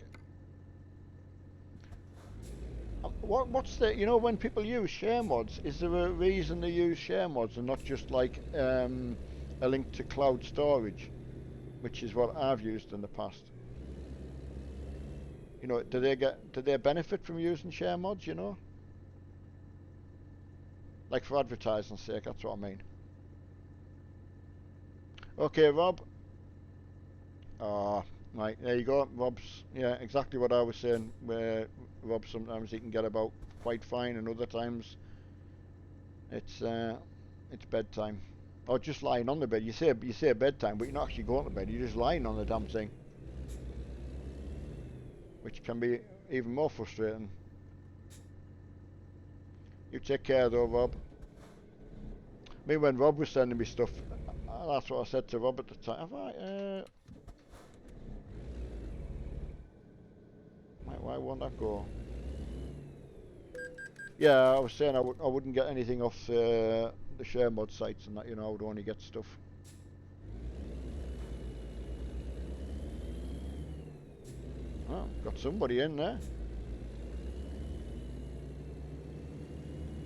What's the, you know, when people use share mods, is there a reason they use share mods and not just like a link to cloud storage, which is what I've used in the past? You know, do they benefit from using share mods, you know? Like for advertising's sake, that's what I mean. Okay, Rob. Ah, right, there you go. Rob's, yeah, exactly what I was saying, where Rob sometimes he can get about quite fine and other times it's bedtime. Or just lying on the bed. You say bedtime, but you're not actually going to bed, you're just lying on the damn thing. Which can be even more frustrating. You take care though, Rob. I mean, when Rob was sending me stuff, that's what I said to Rob at the time. Have I, why won't that go? Yeah, I was saying I wouldn't get anything off the share mod sites and that, you know, I would only get stuff. Oh, got somebody in there.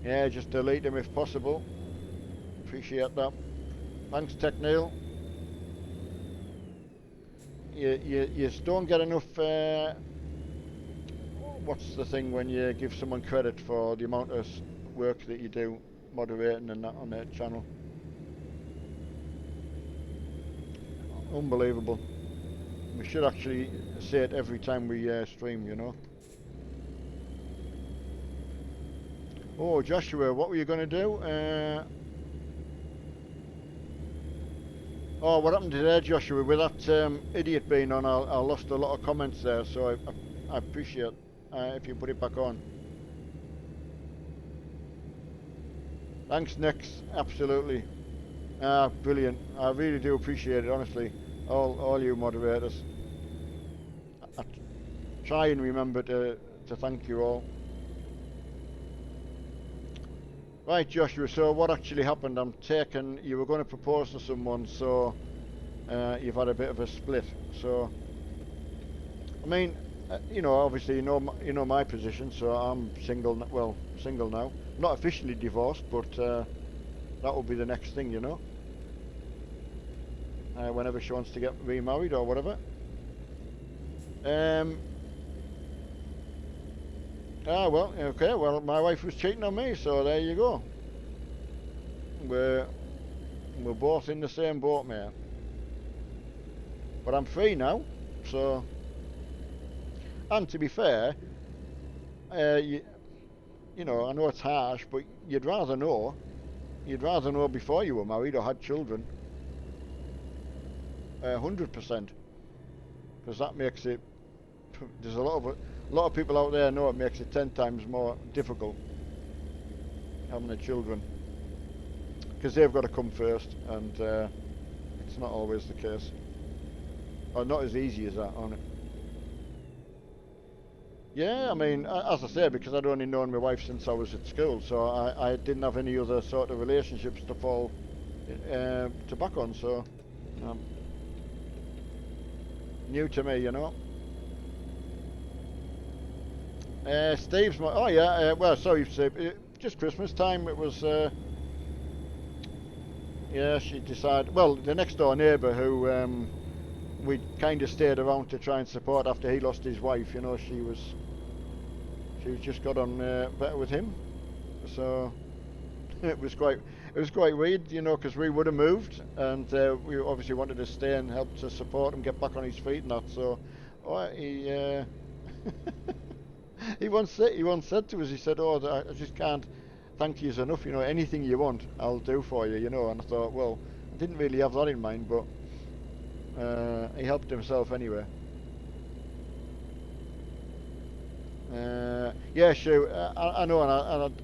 Yeah, just delete them if possible. Appreciate that. Thanks, Techneil. You don't get enough. What's the thing when you give someone credit for the amount of work that you do moderating and that on their channel? Unbelievable. We should actually say it every time we stream, you know. Oh, Joshua, what were you going to do? Oh, what happened today, Joshua? With that idiot being on, I lost a lot of comments there, so I appreciate if you put it back on. Thanks, Nix. Absolutely. Brilliant. I really do appreciate it, honestly. All you moderators. I try and remember to thank you all. Right, Joshua, so what actually happened? I'm taking, you were going to propose to someone, so you've had a bit of a split. So, I mean, you know, obviously you know my position, so I'm single, well, single now. Not officially divorced, but that will be the next thing, you know. Whenever she wants to get remarried or whatever. Well, okay, well, my wife was cheating on me, so there you go. We're both in the same boat, mate. But I'm free now, so... And to be fair, you know, I know it's harsh, but you'd rather know before you were married or had children. 100%. Because that makes it... There's a lot of people out there know it makes it 10 times more difficult having the children, because they've got to come first, and it's not always the case, or not as easy as that, on it. Yeah, I mean, as I say, because I'd only known my wife since I was at school, so I didn't have any other sort of relationships to fall to back on, so new to me, you know. Steve's my... Oh yeah, well, sorry Steve, just Christmas time, it was... yeah, she decided... Well, the next door neighbour who we kind of stayed around to try and support after he lost his wife, you know, she just got on better with him, so it was quite weird, you know, because we would have moved, and we obviously wanted to stay and help to support him get back on his feet and that, so he he once said to us, he said, "Oh, I just can't thank you enough. You know, anything you want, I'll do for you." You know, and I thought, well, I didn't really have that in mind, but he helped himself anyway. Yeah, sure. I know, and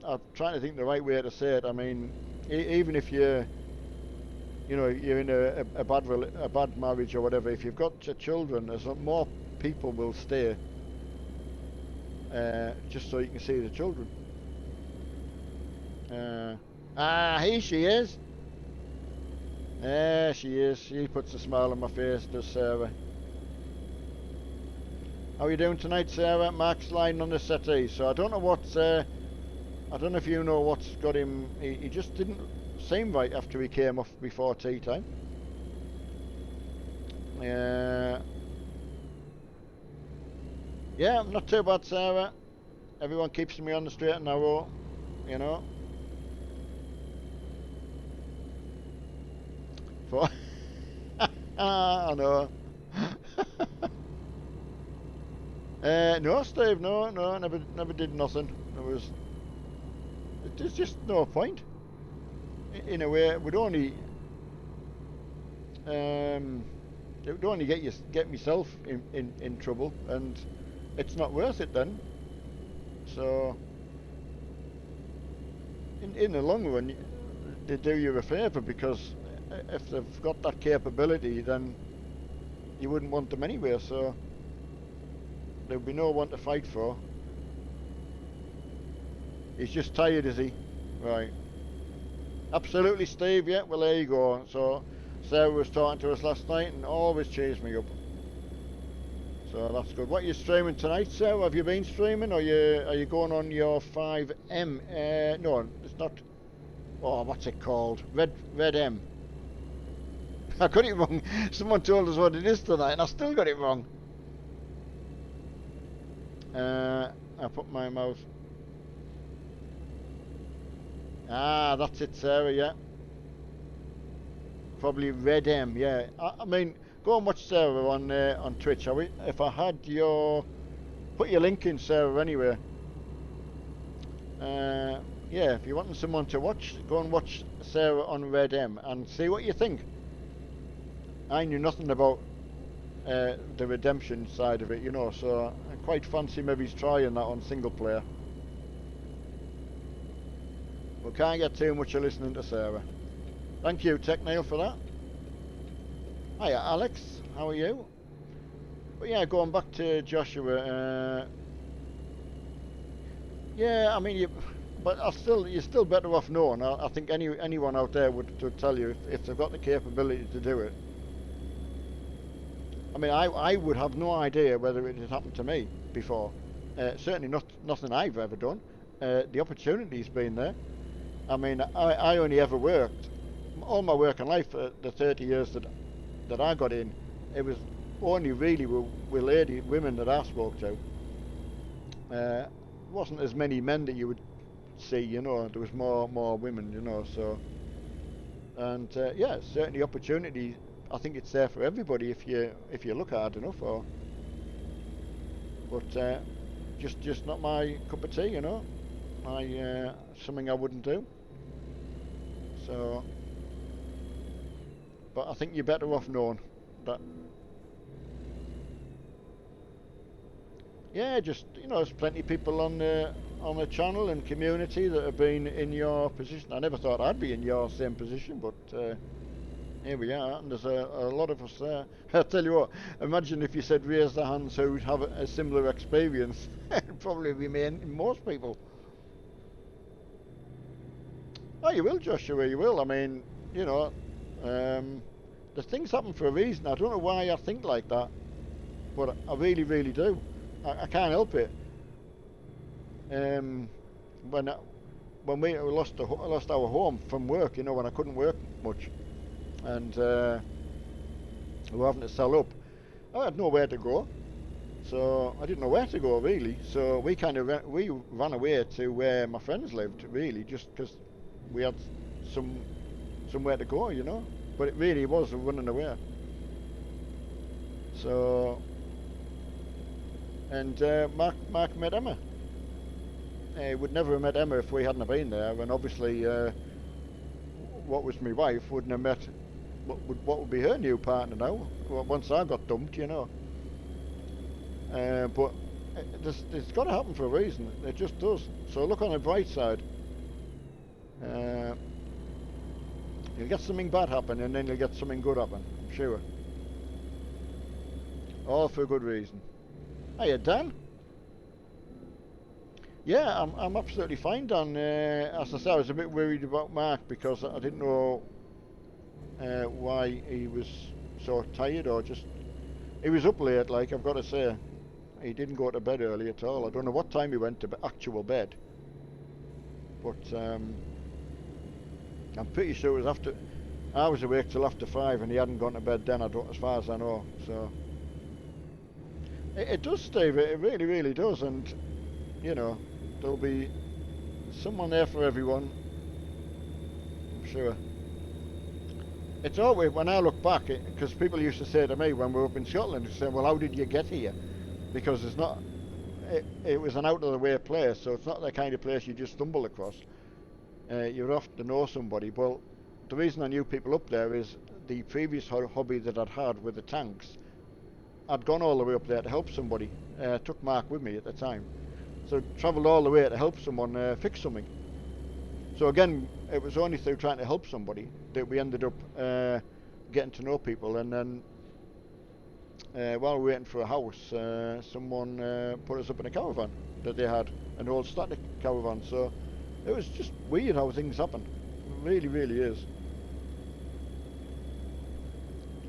I'm trying to think the right way to say it. I mean, even if you're in a bad marriage or whatever, if you've got children, there's more people will stay. Just so you can see the children. Here she is. There she is. She puts a smile on my face, does Sarah. How are you doing tonight, Sarah? Mark's lying on the settee, so I don't know what's... I don't know if you know what's got him... He just didn't seem right after he came off before tea time. Yeah, not too bad, Sarah. Everyone keeps me on the straight and narrow, you know. For I know. No, Steve, no, never did nothing. There's just no point. In a way, it would only get myself in trouble, and it's not worth it then. So, in the long run, they do you a favour, because if they've got that capability, then you wouldn't want them anyway. So there'd be no one to fight for. He's just tired, is he? Right. Absolutely, Steve. Yeah. Well, there you go. So Sarah was talking to us last night and always cheers me up. So that's good. What are you streaming tonight, Sarah? Have you been streaming, or are you going on your 5M? No, it's not. Oh, what's it called? Red M. I got it wrong. Someone told us what it is tonight, and I still got it wrong. I put my mouse. Ah, that's it, Sarah. Yeah. Probably Red M. Yeah. I mean, go and watch Sarah on Twitch. If I had put your link in, Sarah. Anyway. Yeah. If you're wanting someone to watch, go and watch Sarah on Red M and see what you think. I knew nothing about the redemption side of it, you know, so I quite fancy maybe trying that on single player. We can't get too much of listening to Sarah. Thank you, TechNail, for that. Hiya, Alex. How are you? But yeah, going back to Joshua. Yeah, I mean, but you're still better off knowing. I think anyone out there would tell you if they've got the capability to do it. I mean, I would have no idea whether it had happened to me before. Certainly nothing I've ever done. The opportunity's been there. I mean, I only ever worked all my working life for the 30 years that I got in. It was only really with women that I spoke to. Wasn't as many men that you would see, you know. There was more women, you know. So, and yeah, certainly opportunity. I think it's there for everybody if you look hard enough. But just not my cup of tea, you know. Something I wouldn't do. So, but I think you're better off knowing that. Yeah, just you know, there's plenty of people on the channel and community that have been in your position. I never thought I'd be in your same position, but here we are, and there's a lot of us there. I tell you what, imagine if you said raise the hands who would have a similar experience. It'd probably be most people. Oh, you will, Joshua, you will. I mean, you know, the things happen for a reason. I don't know why I think like that, but I really, really do. I can't help it. Um, when when we lost our home from work, you know, when I couldn't work much, and we were having to sell up, I had nowhere to go, so I didn't know where to go really. So we kind of we ran away to where my friends lived, really, just because we had somewhere to go, you know. But it really was running away. So, and Mark met Emma. Would never have met Emma if we hadn't been there, and obviously, what was my wife wouldn't have met what would be her new partner now. Once I got dumped, you know. But it's got to happen for a reason. It just does. So look on the bright side. You'll get something bad happen, and then you'll get something good happen. I'm sure. All for a good reason. Hiya, Dan. Yeah, I'm absolutely fine, Dan. As I said, I was a bit worried about Mark because I didn't know why he was so tired, or just he was up late. Like I've got to say, he didn't go to bed early at all. I don't know what time he went to actual bed, but I'm pretty sure it was after. I was awake till after 5, and he hadn't gone to bed then. I don't, as far as I know. So it does, Steve. It really, really does, and you know. There'll be someone there for everyone, I'm sure. It's always, when I look back, because people used to say to me when we were up in Scotland, they say, well, how did you get here? Because it's not, it was an out of the way place, so it's not the kind of place you just stumble across. You'd have to know somebody. Well, the reason I knew people up there is the previous hobby that I'd had with the tanks. I'd gone all the way up there to help somebody. Took Mark with me at the time. So travelled all the way to help someone fix something. So again, it was only through trying to help somebody that we ended up getting to know people. And then while we were waiting for a house, someone put us up in a caravan that they had, an old static caravan. So it was just weird how things happen. It really, really is.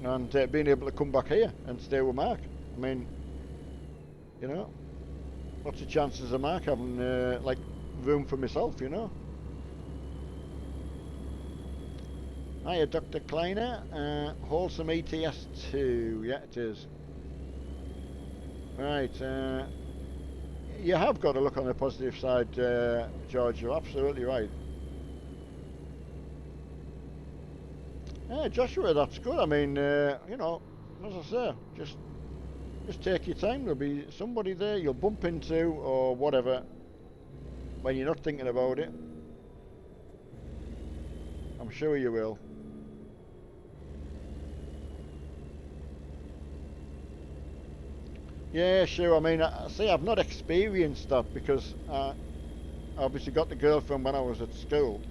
And being able to come back here and stay with Mark. I mean, you know. What's the chances of Mark having like room for myself, you know? Hiya, Dr. Kleiner. Wholesome ETS2. Yeah, it is. Right. You have got to look on the positive side, George. You're absolutely right. Yeah, Joshua, that's good. I mean, you know, as I say, just take your time. There'll be somebody there you'll bump into or whatever when you're not thinking about it. I'm sure you will. Yeah, sure. I mean, I see, I've not experienced that because I obviously got the girlfriend when I was at school,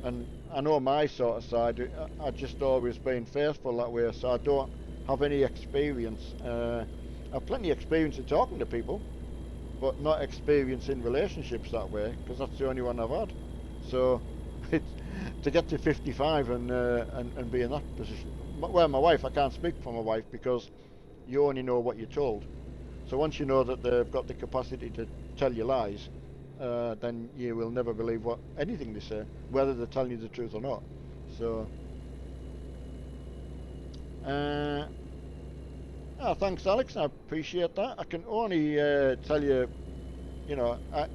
and I know my sort of side. I just always been faithful that way, so I don't have any experience. I've plenty of experience in talking to people, but not experience in relationships that way because that's the only one I've had. So, it's, to get to 55 and be in that position. Well, my wife, I can't speak for my wife because you only know what you're told. So once you know that they've got the capacity to tell you lies, then you will never believe what anything they say, whether they're telling you the truth or not. So, uh, oh, thanks, Alex. I appreciate that. I can only tell you, you know, I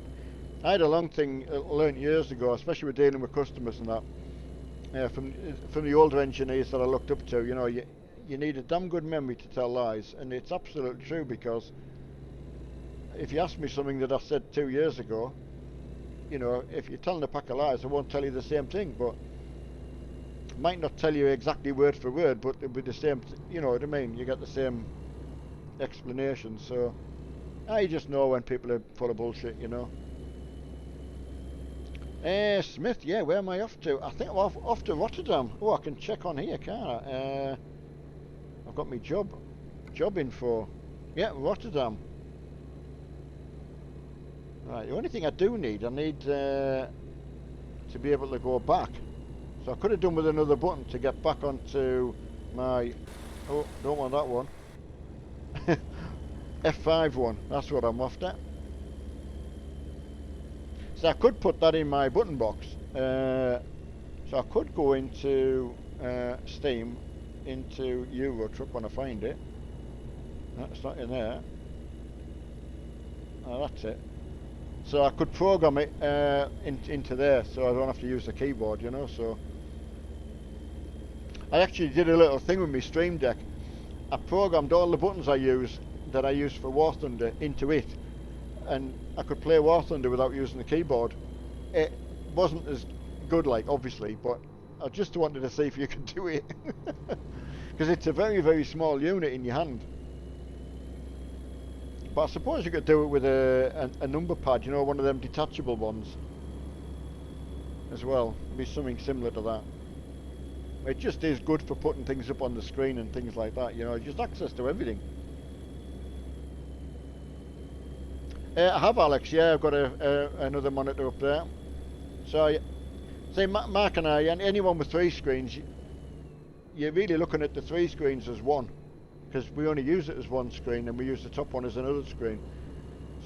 had a long thing learnt years ago, especially with dealing with customers and that, from the older engineers that I looked up to. You know, you need a damn good memory to tell lies, and it's absolutely true because if you ask me something that I said 2 years ago, you know, if you're telling a pack of lies, I won't tell you the same thing, but might not tell you exactly word for word, but it'll be the same, you know what I mean? You get the same explanation, so I just know when people are full of bullshit, you know. Smith, yeah, where am I off to? I think I'm off to Rotterdam. Oh, I can check on here, can't I? I've got my job info. Yeah, Rotterdam. Right, the only thing I need to be able to go back. So I could have done with another button to get back onto my... Oh, don't want that one. F5 one, that's what I'm after. So I could put that in my button box. So I could go into Steam, into Euro Truck when I find it. No, it's not in there. Oh, that's it. So I could program it into there, so I don't have to use the keyboard, you know. So I actually did a little thing with my Stream Deck. I programmed all the buttons I use for War Thunder into it, and I could play War Thunder without using the keyboard. It wasn't as good, like, obviously, but I just wanted to see if you could do it, because it's a very, very small unit in your hand. But I suppose you could do it with a number pad, you know, one of them detachable ones as well. It'd be something similar to that. It just is good for putting things up on the screen and things like that, you know, just access to everything. I have, Alex, yeah, I've got another monitor up there. So, say, Mark and I, and anyone with 3 screens, you're really looking at the 3 screens as one, because we only use it as one screen and we use the top one as another screen.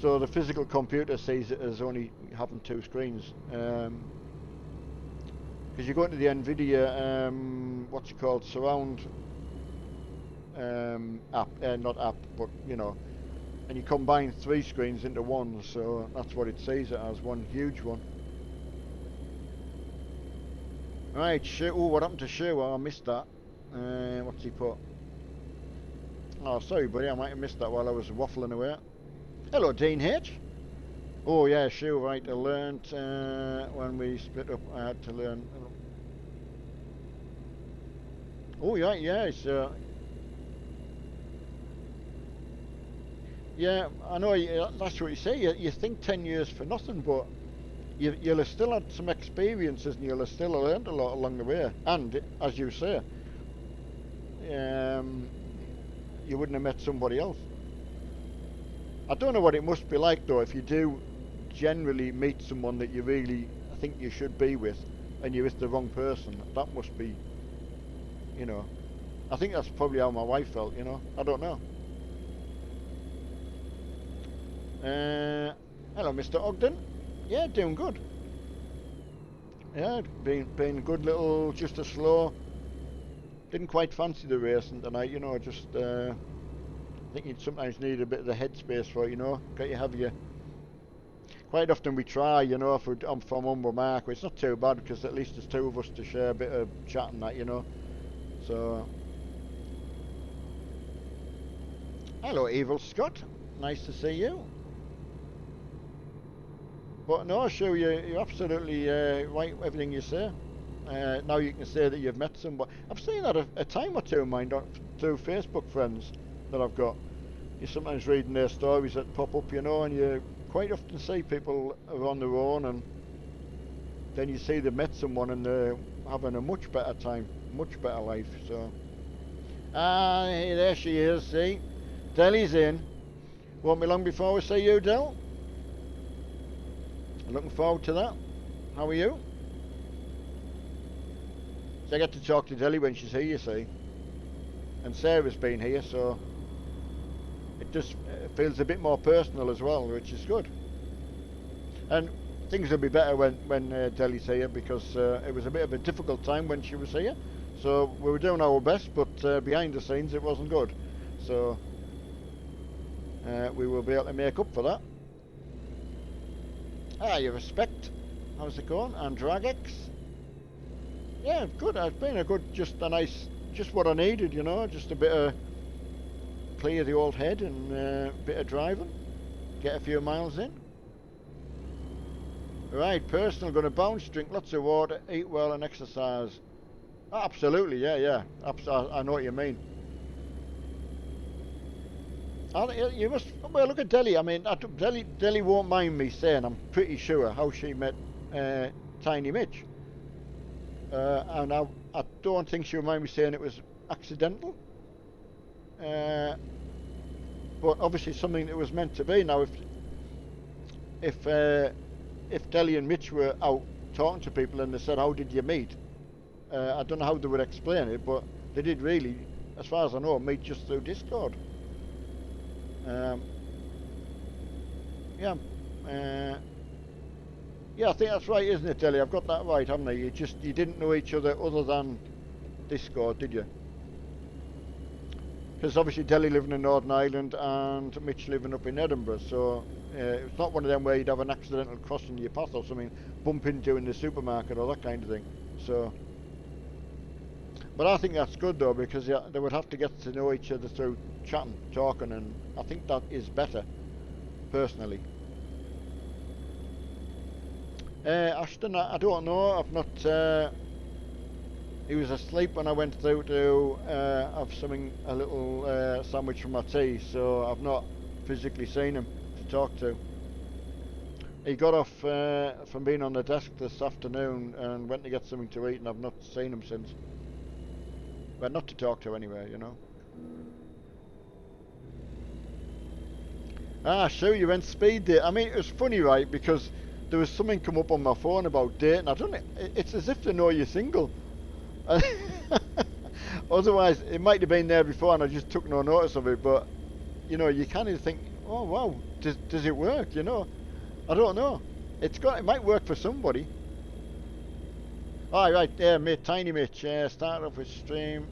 So the physical computer sees it as only having 2 screens. Because you go into the NVIDIA, what's it called, surround app, not app, but you know, and you combine 3 screens into one, so that's what it sees it as, one huge one. Right, Shu, oh, what happened to Shu? Oh, I missed that. What's he put? Oh, sorry buddy, I might have missed that while I was waffling away. Hello, Dean H. Oh yeah, Shu, right, I learned when we split up, I had to learn. Oh yeah, yeah, it's yeah, I know, that's what you say, you think 10 years for nothing, but you'll have still had some experiences and you'll have still learned a lot along the way. And, as you say, you wouldn't have met somebody else. I don't know what it must be like though if you do generally meet someone that you really think you should be with and you're with the wrong person. That must be, you know, I think that's probably how my wife felt, you know. I don't know. Hello, Mr. Ogden. Yeah, doing good. Yeah, been good little, just a slow. Didn't quite fancy the racing tonight, you know. Just I think you sometimes need a bit of the headspace for it, you know. Got you have your. Quite often we try, you know, if I'm from Umber Mark, it's not too bad because at least there's 2 of us to share a bit of chat and that, you know. So, hello, Evil Scott. Nice to see you. But no, sure, you're absolutely right with everything you say. Now you can say that you've met somebody. I've seen that a time or two, mind, through Facebook friends that I've got. you're sometimes reading their stories that pop up, you know, and you quite often see people are on their own, and then you see they met someone and they're having a much better time, much better life. So, hey, there she is. See, Deli's in. Won't be long before we see you, Del. Looking forward to that. How are you? So I get to talk to Deli when she's here, you see. And Sarah's been here, so it just feels a bit more personal as well, which is good. And things will be better when Deli's here, because it was a bit of a difficult time when she was here. So we were doing our best, but behind the scenes it wasn't good. So we will be able to make up for that. You respect. How's it going? And Dragex? Yeah, good. It's been a good, just what I needed, you know, just a bit of clear the old head and a bit of driving, get a few miles in. Right, personal, going to bounce, drink lots of water, eat well and exercise. Absolutely, yeah. I know what you mean. You must, well, look at Deli. I mean, Deli won't mind me saying, I'm pretty sure, how she met Tiny Mitch. And I don't think she'll mind me saying it was accidental. But obviously something that was meant to be. Now, if Deli and Mitch were out talking to people and they said, how did you meet? I don't know how they would explain it, but they did really, as far as I know, meet just through Discord. Yeah, I think that's right, isn't it, Deli? I've got that right, haven't I? You didn't know each other other than Discord, did you? Because obviously Deli living in Northern Ireland and Mitch living up in Edinburgh, so it's not one of them where you'd have an accidental crossing your path or something, bump into in the supermarket or that kind of thing. So, but I think that's good though, because they would have to get to know each other through chatting, talking, and I think that is better, personally. Ashton, I don't know. I've not. He was asleep when I went through to have a little sandwich for my tea, so I've not physically seen him to talk to. He got off from being on the desk this afternoon and went to get something to eat, and I've not seen him since. But not to talk to anyway, you know. Sure, you went speed date. I mean, it was funny, right? Because there was something come up on my phone about dating. I don't know. It's as if they know you're single. Otherwise, it might have been there before and I just took no notice of it. But you know, you kind of think, oh wow, does it work? You know, I don't know. It might work for somebody. All right, yeah, mate, Tiny Mitch. Start off with stream.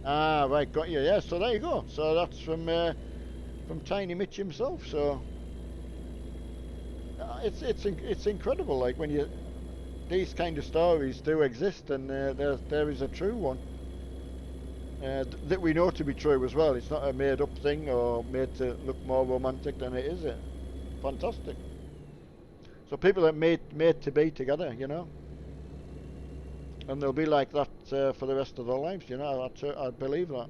Right, got you. Yeah, so there you go. So that's from Tiny Mitch himself. So it's incredible. Like when these kind of stories do exist, and there is a true one that we know to be true as well. It's not a made-up thing or made to look more romantic than it is. Fantastic. So people that made to be together, you know, and they'll be like that for the rest of their lives. You know, I believe that.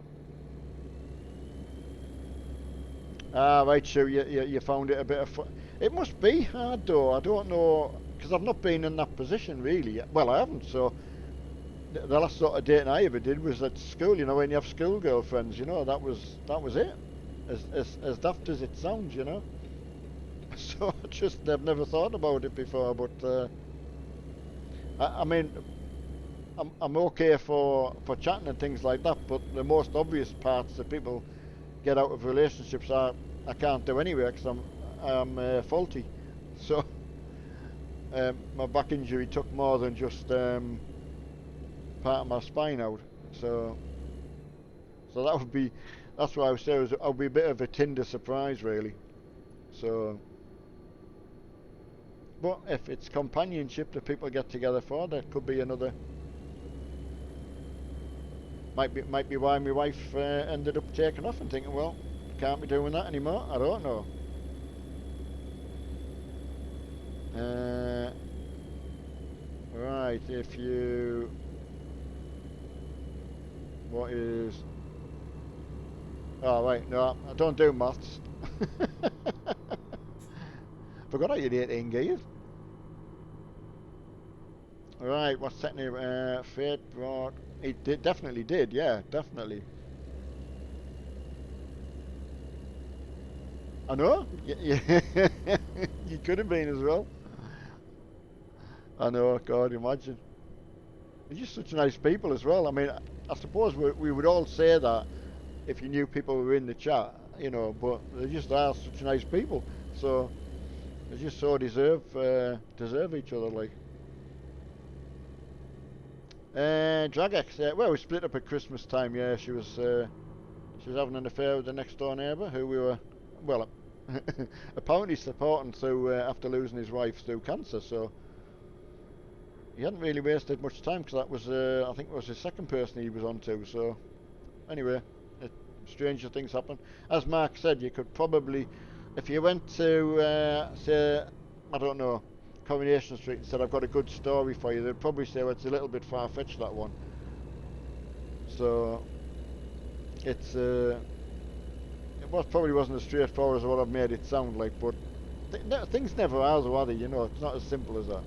Right, so you found it a bit of fun. It must be hard though. I don't know, because I've not been in that position really. Well, I haven't. So the last sort of dating I ever did was at school. You know, when you have school girlfriends, you know, that was it. As daft as it sounds, you know. So I've never thought about it before. But I mean, I'm okay for chatting and things like that. But the most obvious parts that people get out of relationships I can't do anyway, because I'm faulty. So my back injury took more than just part of my spine out. So that's why I would say I would be a bit of a Tinder surprise really. So, but if it's companionship that people get together for, that could be another. Might be why my wife ended up taking off and thinking, well, can't be doing that anymore. I don't know. Right, Oh, right, no, I don't do maths. Forgot I had 18 gears. Right, what's that name? Fate brought... It did, definitely did, yeah, definitely. I know. You could have been as well. I know, God, imagine. They're just such nice people as well. I mean, I suppose we would all say that if you knew people were in the chat, you know, but they just are such nice people. So they just so deserve each other, like. Dragex, well, we split up at Christmas time. Yeah, she was having an affair with the next door neighbour who we were, well, apparently supporting through after losing his wife through cancer. So he hadn't really wasted much time because that was, I think, it was his second person he was on to. So anyway, stranger things happen. As Mark said, you could probably, if you went to, say, I don't know, Coronation Street and said, I've got a good story for you, they'd probably say, well, it's a little bit far-fetched, that one. So it's, probably wasn't as straightforward as what I've made it sound like, but things never are, though, are they? You know, it's not as simple as that.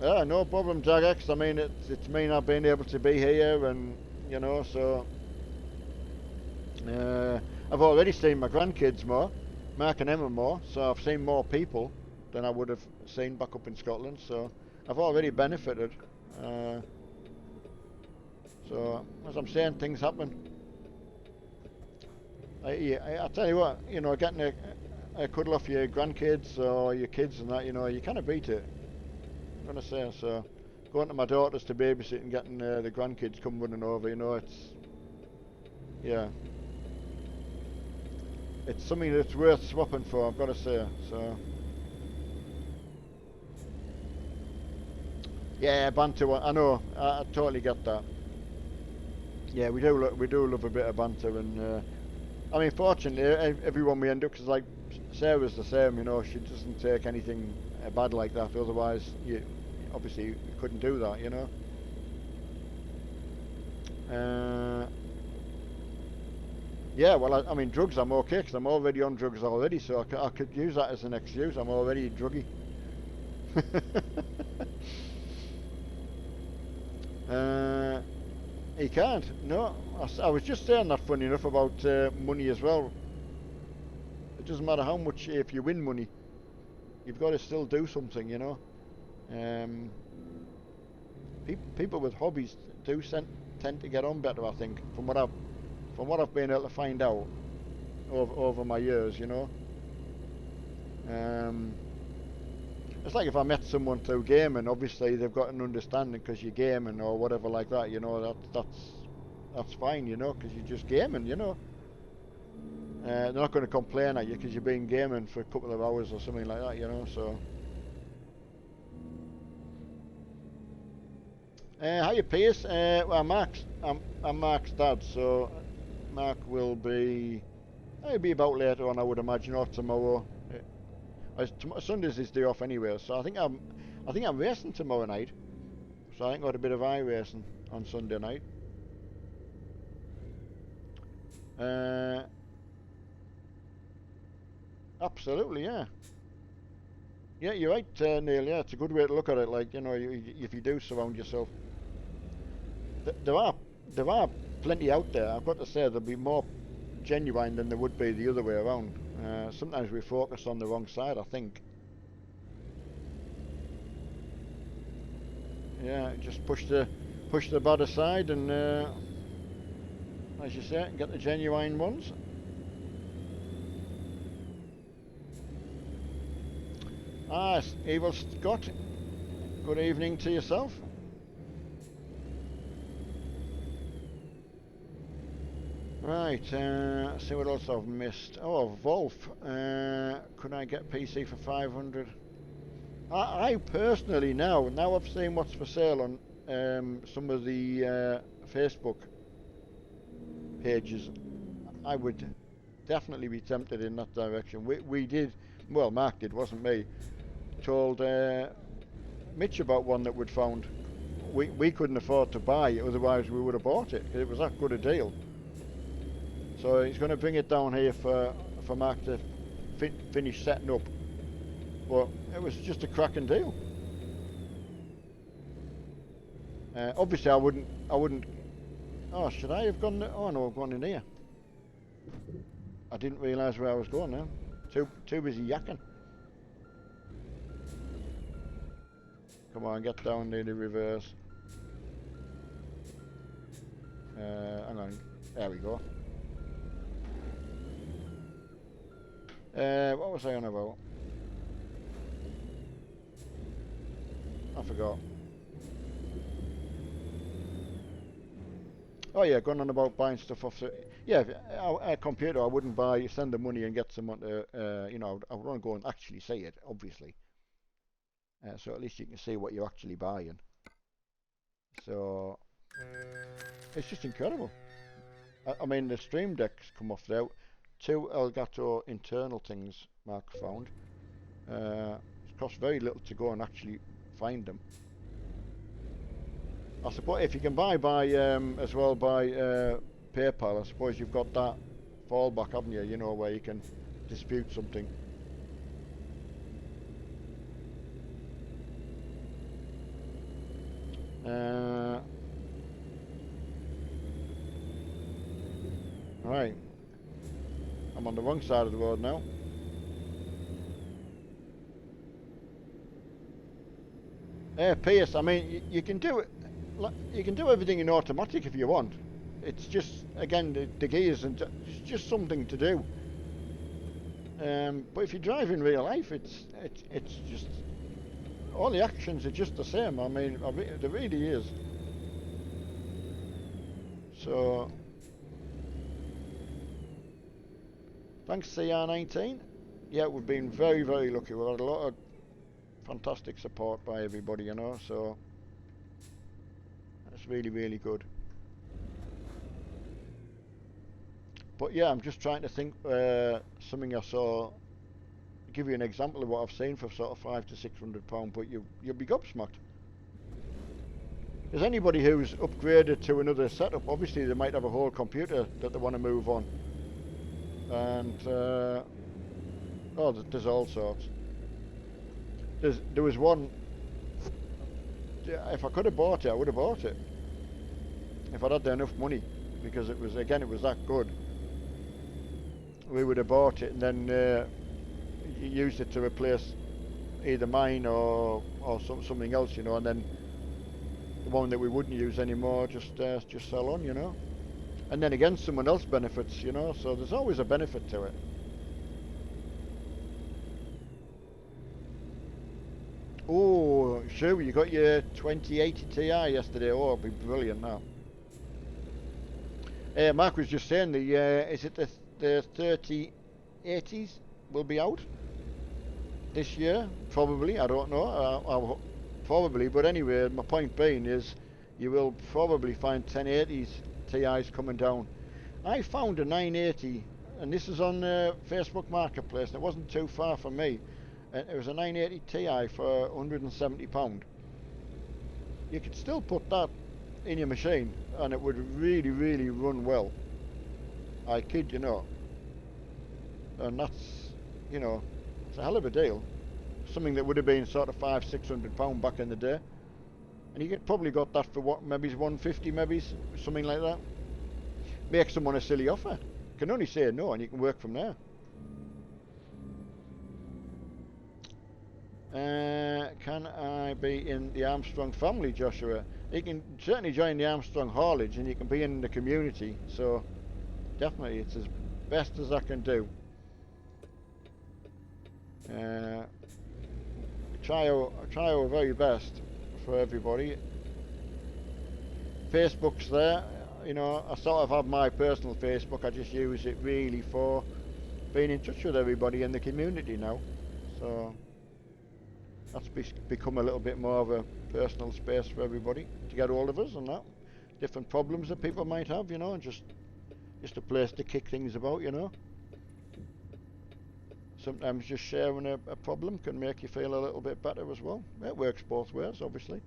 Yeah, no problem, Jagex. I mean, it's me not being able to be here, and you know, so I've already seen my grandkids more, Mark and Emma more, so I've seen more people than I would have seen back up in Scotland. So I've already benefited. Uh, so as I'm saying, things happen. I tell you what, you know, getting a cuddle off your grandkids or your kids and that, you know, you kind of beat it. I'm gonna say so. Going to my daughter's to babysit and getting the grandkids come running over, you know, yeah, it's something that's worth swapping for. I've got to say. So yeah, banter. I know. I totally get that. Yeah, we do love a bit of banter, and I mean, fortunately, everyone we end up, because like Sarah's the same, you know, she doesn't take anything bad like that. Otherwise, you obviously you couldn't do that, you know. Yeah, well, I mean, drugs, I'm okay, because I'm already on drugs already, so I could use that as an excuse. I'm already druggy. He can't. No, I was just saying that, funny enough, about money as well. It doesn't matter how much, if you win money, you've got to still do something, you know. Um, people with hobbies do tend to get on better, I think, from what I've been able to find out over my years, you know. Um, it's like if I met someone through gaming, obviously they've got an understanding because you're gaming or whatever like that, you know. That's fine, you know, because you're just gaming, you know. They're not going to complain at you because you've been gaming for a couple of hours or something like that, you know. So, hiya, Pierce. Well, I'm Mark's dad, so Mark will be. He'll be about later on, I would imagine, or tomorrow. Sunday's his day off anyway, so I think I'm racing tomorrow night. So I think I got a bit of iRacing on Sunday night. Uh, Absolutely, yeah. Yeah, you're right, Neil. Yeah, it's a good way to look at it. Like, you know, if you do surround yourself, there are there are plenty out there. I've got to say there'll be more genuine than there would be the other way around. Sometimes we focus on the wrong side, I think. Yeah, just push the bad aside and, as you say, get the genuine ones. Ah, Evil Scott. Good evening to yourself. Right, see what else I've missed. Oh, Wolf. Could I get PC for 500? I personally now I've seen what's for sale on some of the Facebook pages. I would definitely be tempted in that direction. We did, well, Mark did, wasn't me. Told Mitch about one that we'd found. We couldn't afford to buy it, otherwise we would have bought it because it was that good a deal. So he's going to bring it down here for Mark to finish setting up. But it was just a cracking deal. Obviously, I wouldn't. Oh, should I have gone? Oh no, I've gone in here. I didn't realise where I was going now. Too busy yakking. Come on, get down near the reverse. Hang on. There we go. What was I on about? I forgot. Oh yeah, going on about buying stuff off the... Yeah, a computer I wouldn't buy, send the money and get someone to, you know, I would want to go and actually see it, obviously. So at least you can see what you're actually buying. So, it's just incredible. I mean, the Stream Decks come off there. 2 Elgato internal things Mark found. It costs very little to go and actually find them. I suppose if you can buy as well by PayPal, I suppose you've got that fallback, haven't you? You know, where you can dispute something. Right. I'm on the wrong side of the road now. Pierce, I mean, you can do it. You can do everything in automatic if you want. It's just, again, the gears and it's just something to do. But if you drive in real life, it's just all the actions are just the same. I mean, there really is. So, thanks CR19. Yeah, we've been very, very lucky. We've had a lot of fantastic support by everybody, you know. So that's really, really good. But yeah, I'm just trying to think something I saw. Give you an example of what I've seen for sort of £500 to £600, but you'll be gobsmacked. There's anybody who's upgraded to another setup. Obviously, they might have a whole computer that they want to move on, and oh, there's all sorts. There was one. If I could have bought it, I would have bought it. If I'd had enough money, because it was that good. We would have bought it and then used it to replace either mine or something else, you know, and then the one that we wouldn't use anymore just sell on, you know. And then again, someone else benefits, you know. So there's always a benefit to it. Oh, sure, you got your 2080 Ti yesterday. Oh, it'll be brilliant now. Mark was just saying is it the 3080s will be out this year? Probably, I don't know. Probably, but anyway, my point being is you will probably find 1080s Ti's coming down. I found a 980, and this is on Facebook Marketplace, and it wasn't too far from me. It was a 980 Ti for £170. You could still put that in your machine, and it would really, really run well. I kid you not. And that's, you know, it's a hell of a deal. Something that would have been sort of £500–600 back in the day, and you could probably got that for what, maybe 150, maybe something like that. Make someone a silly offer. You can only say no, and you can work from there. Can I be in the Armstrong family, Joshua? You can certainly join the Armstrong haulage, and you can be in the community. So definitely, it's as best as I can do. Try our very best for everybody. Facebook's there, you know. I sort of have my personal Facebook. I just use it really for being in touch with everybody in the community now. So that's become a little bit more of a personal space for everybody to get hold of us and that. Different problems that people might have, you know, and just a place to kick things about, you know. Sometimes just sharing a problem can make you feel a little bit better as well. It works both ways, obviously.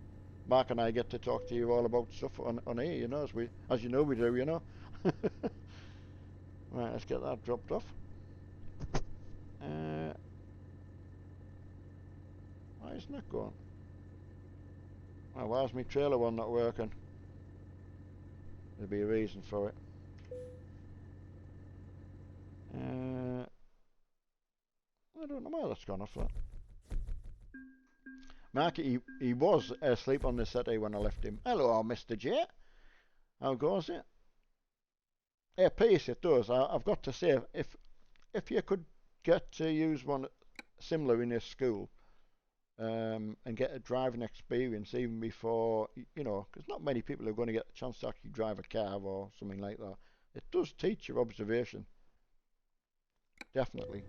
Mark and I get to talk to you all about stuff on here, you know, as you know we do, you know. Right, let's get that dropped off. Why isn't that going? Oh, why's my trailer one not working? There'll be a reason for it. I don't know why that's gone off that. Mark, he was asleep on the settee when I left him. Hello, Mr. J. How goes it? Yeah, peace, it does. I've got to say, if you could get to use one similar in your school, and get a driving experience even before, because not many people are going to get the chance to actually drive a car or something like that. It does teach your observation, definitely.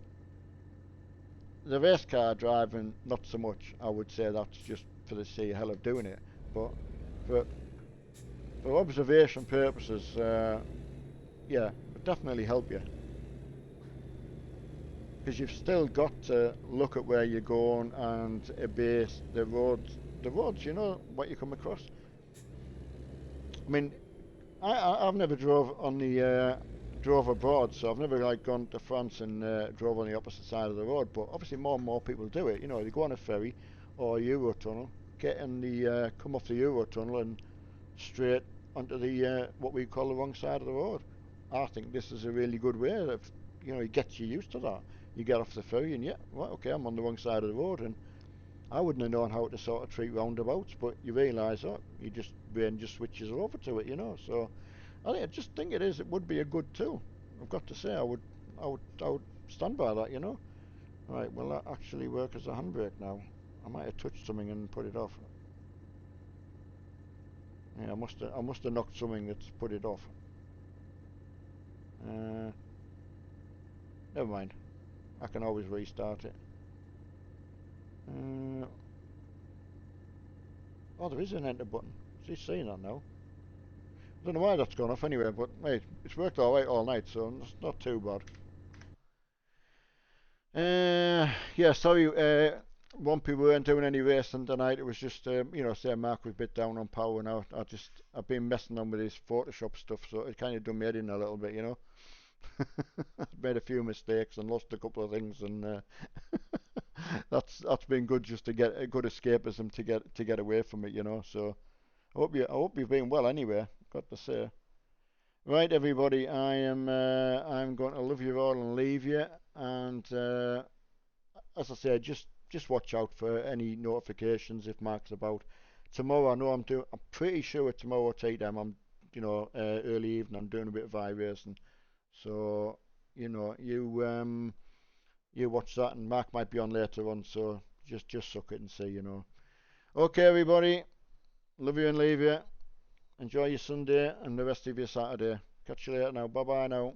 The race car driving, not so much. I would say that's just for the sheer hell of doing it. But for for observation purposes, yeah, it definitely help you because you've still got to look at where you're going and base the roads. The roads, what you come across. I mean, I've never drove abroad, so I've never like gone to France and drove on the opposite side of the road. But obviously, more and more people do it. They go on a ferry or a Eurotunnel, get in the come off the Eurotunnel and straight onto the what we call the wrong side of the road. I think this is a really good way of it gets you used to that. You get off the ferry and yeah, well, okay, I'm on the wrong side of the road, and I wouldn't have known how to sort of treat roundabouts, but you realise, you just brain just switches over to it. So I just think it would be a good tool. I've got to say, I would stand by that. Right, will that actually work as a handbrake now? I might have touched something and put it off. Yeah, I must have knocked something that's put it off. Uh, Never mind. I can always restart it. Uh, oh, there is an enter button. She's saying that now. I don't know why that's gone off anyway, but hey, it's worked alright all night, so it's not too bad. Yeah, sorry, Wumpy, we weren't doing any racing tonight. It was just, say Mark was a bit down on power now. I've been messing on with his Photoshop stuff, so it kind of done me head in a little bit. I've made a few mistakes and lost a couple of things, and that's been good just to get a good escapism to get away from it. So I hope you've been well anyway. Got to say. Right, everybody, I'm going to love you all and leave you, and as I say, just watch out for any notifications if Mark's about. Tomorrow, I know I'm pretty sure tomorrow tea time, early evening, I'm doing a bit of iRacing. So, you watch that, and Mark might be on later on. So just suck it and see. Okay, everybody, love you and leave you. Enjoy your Sunday and the rest of your Saturday. Catch you later now. Bye bye now.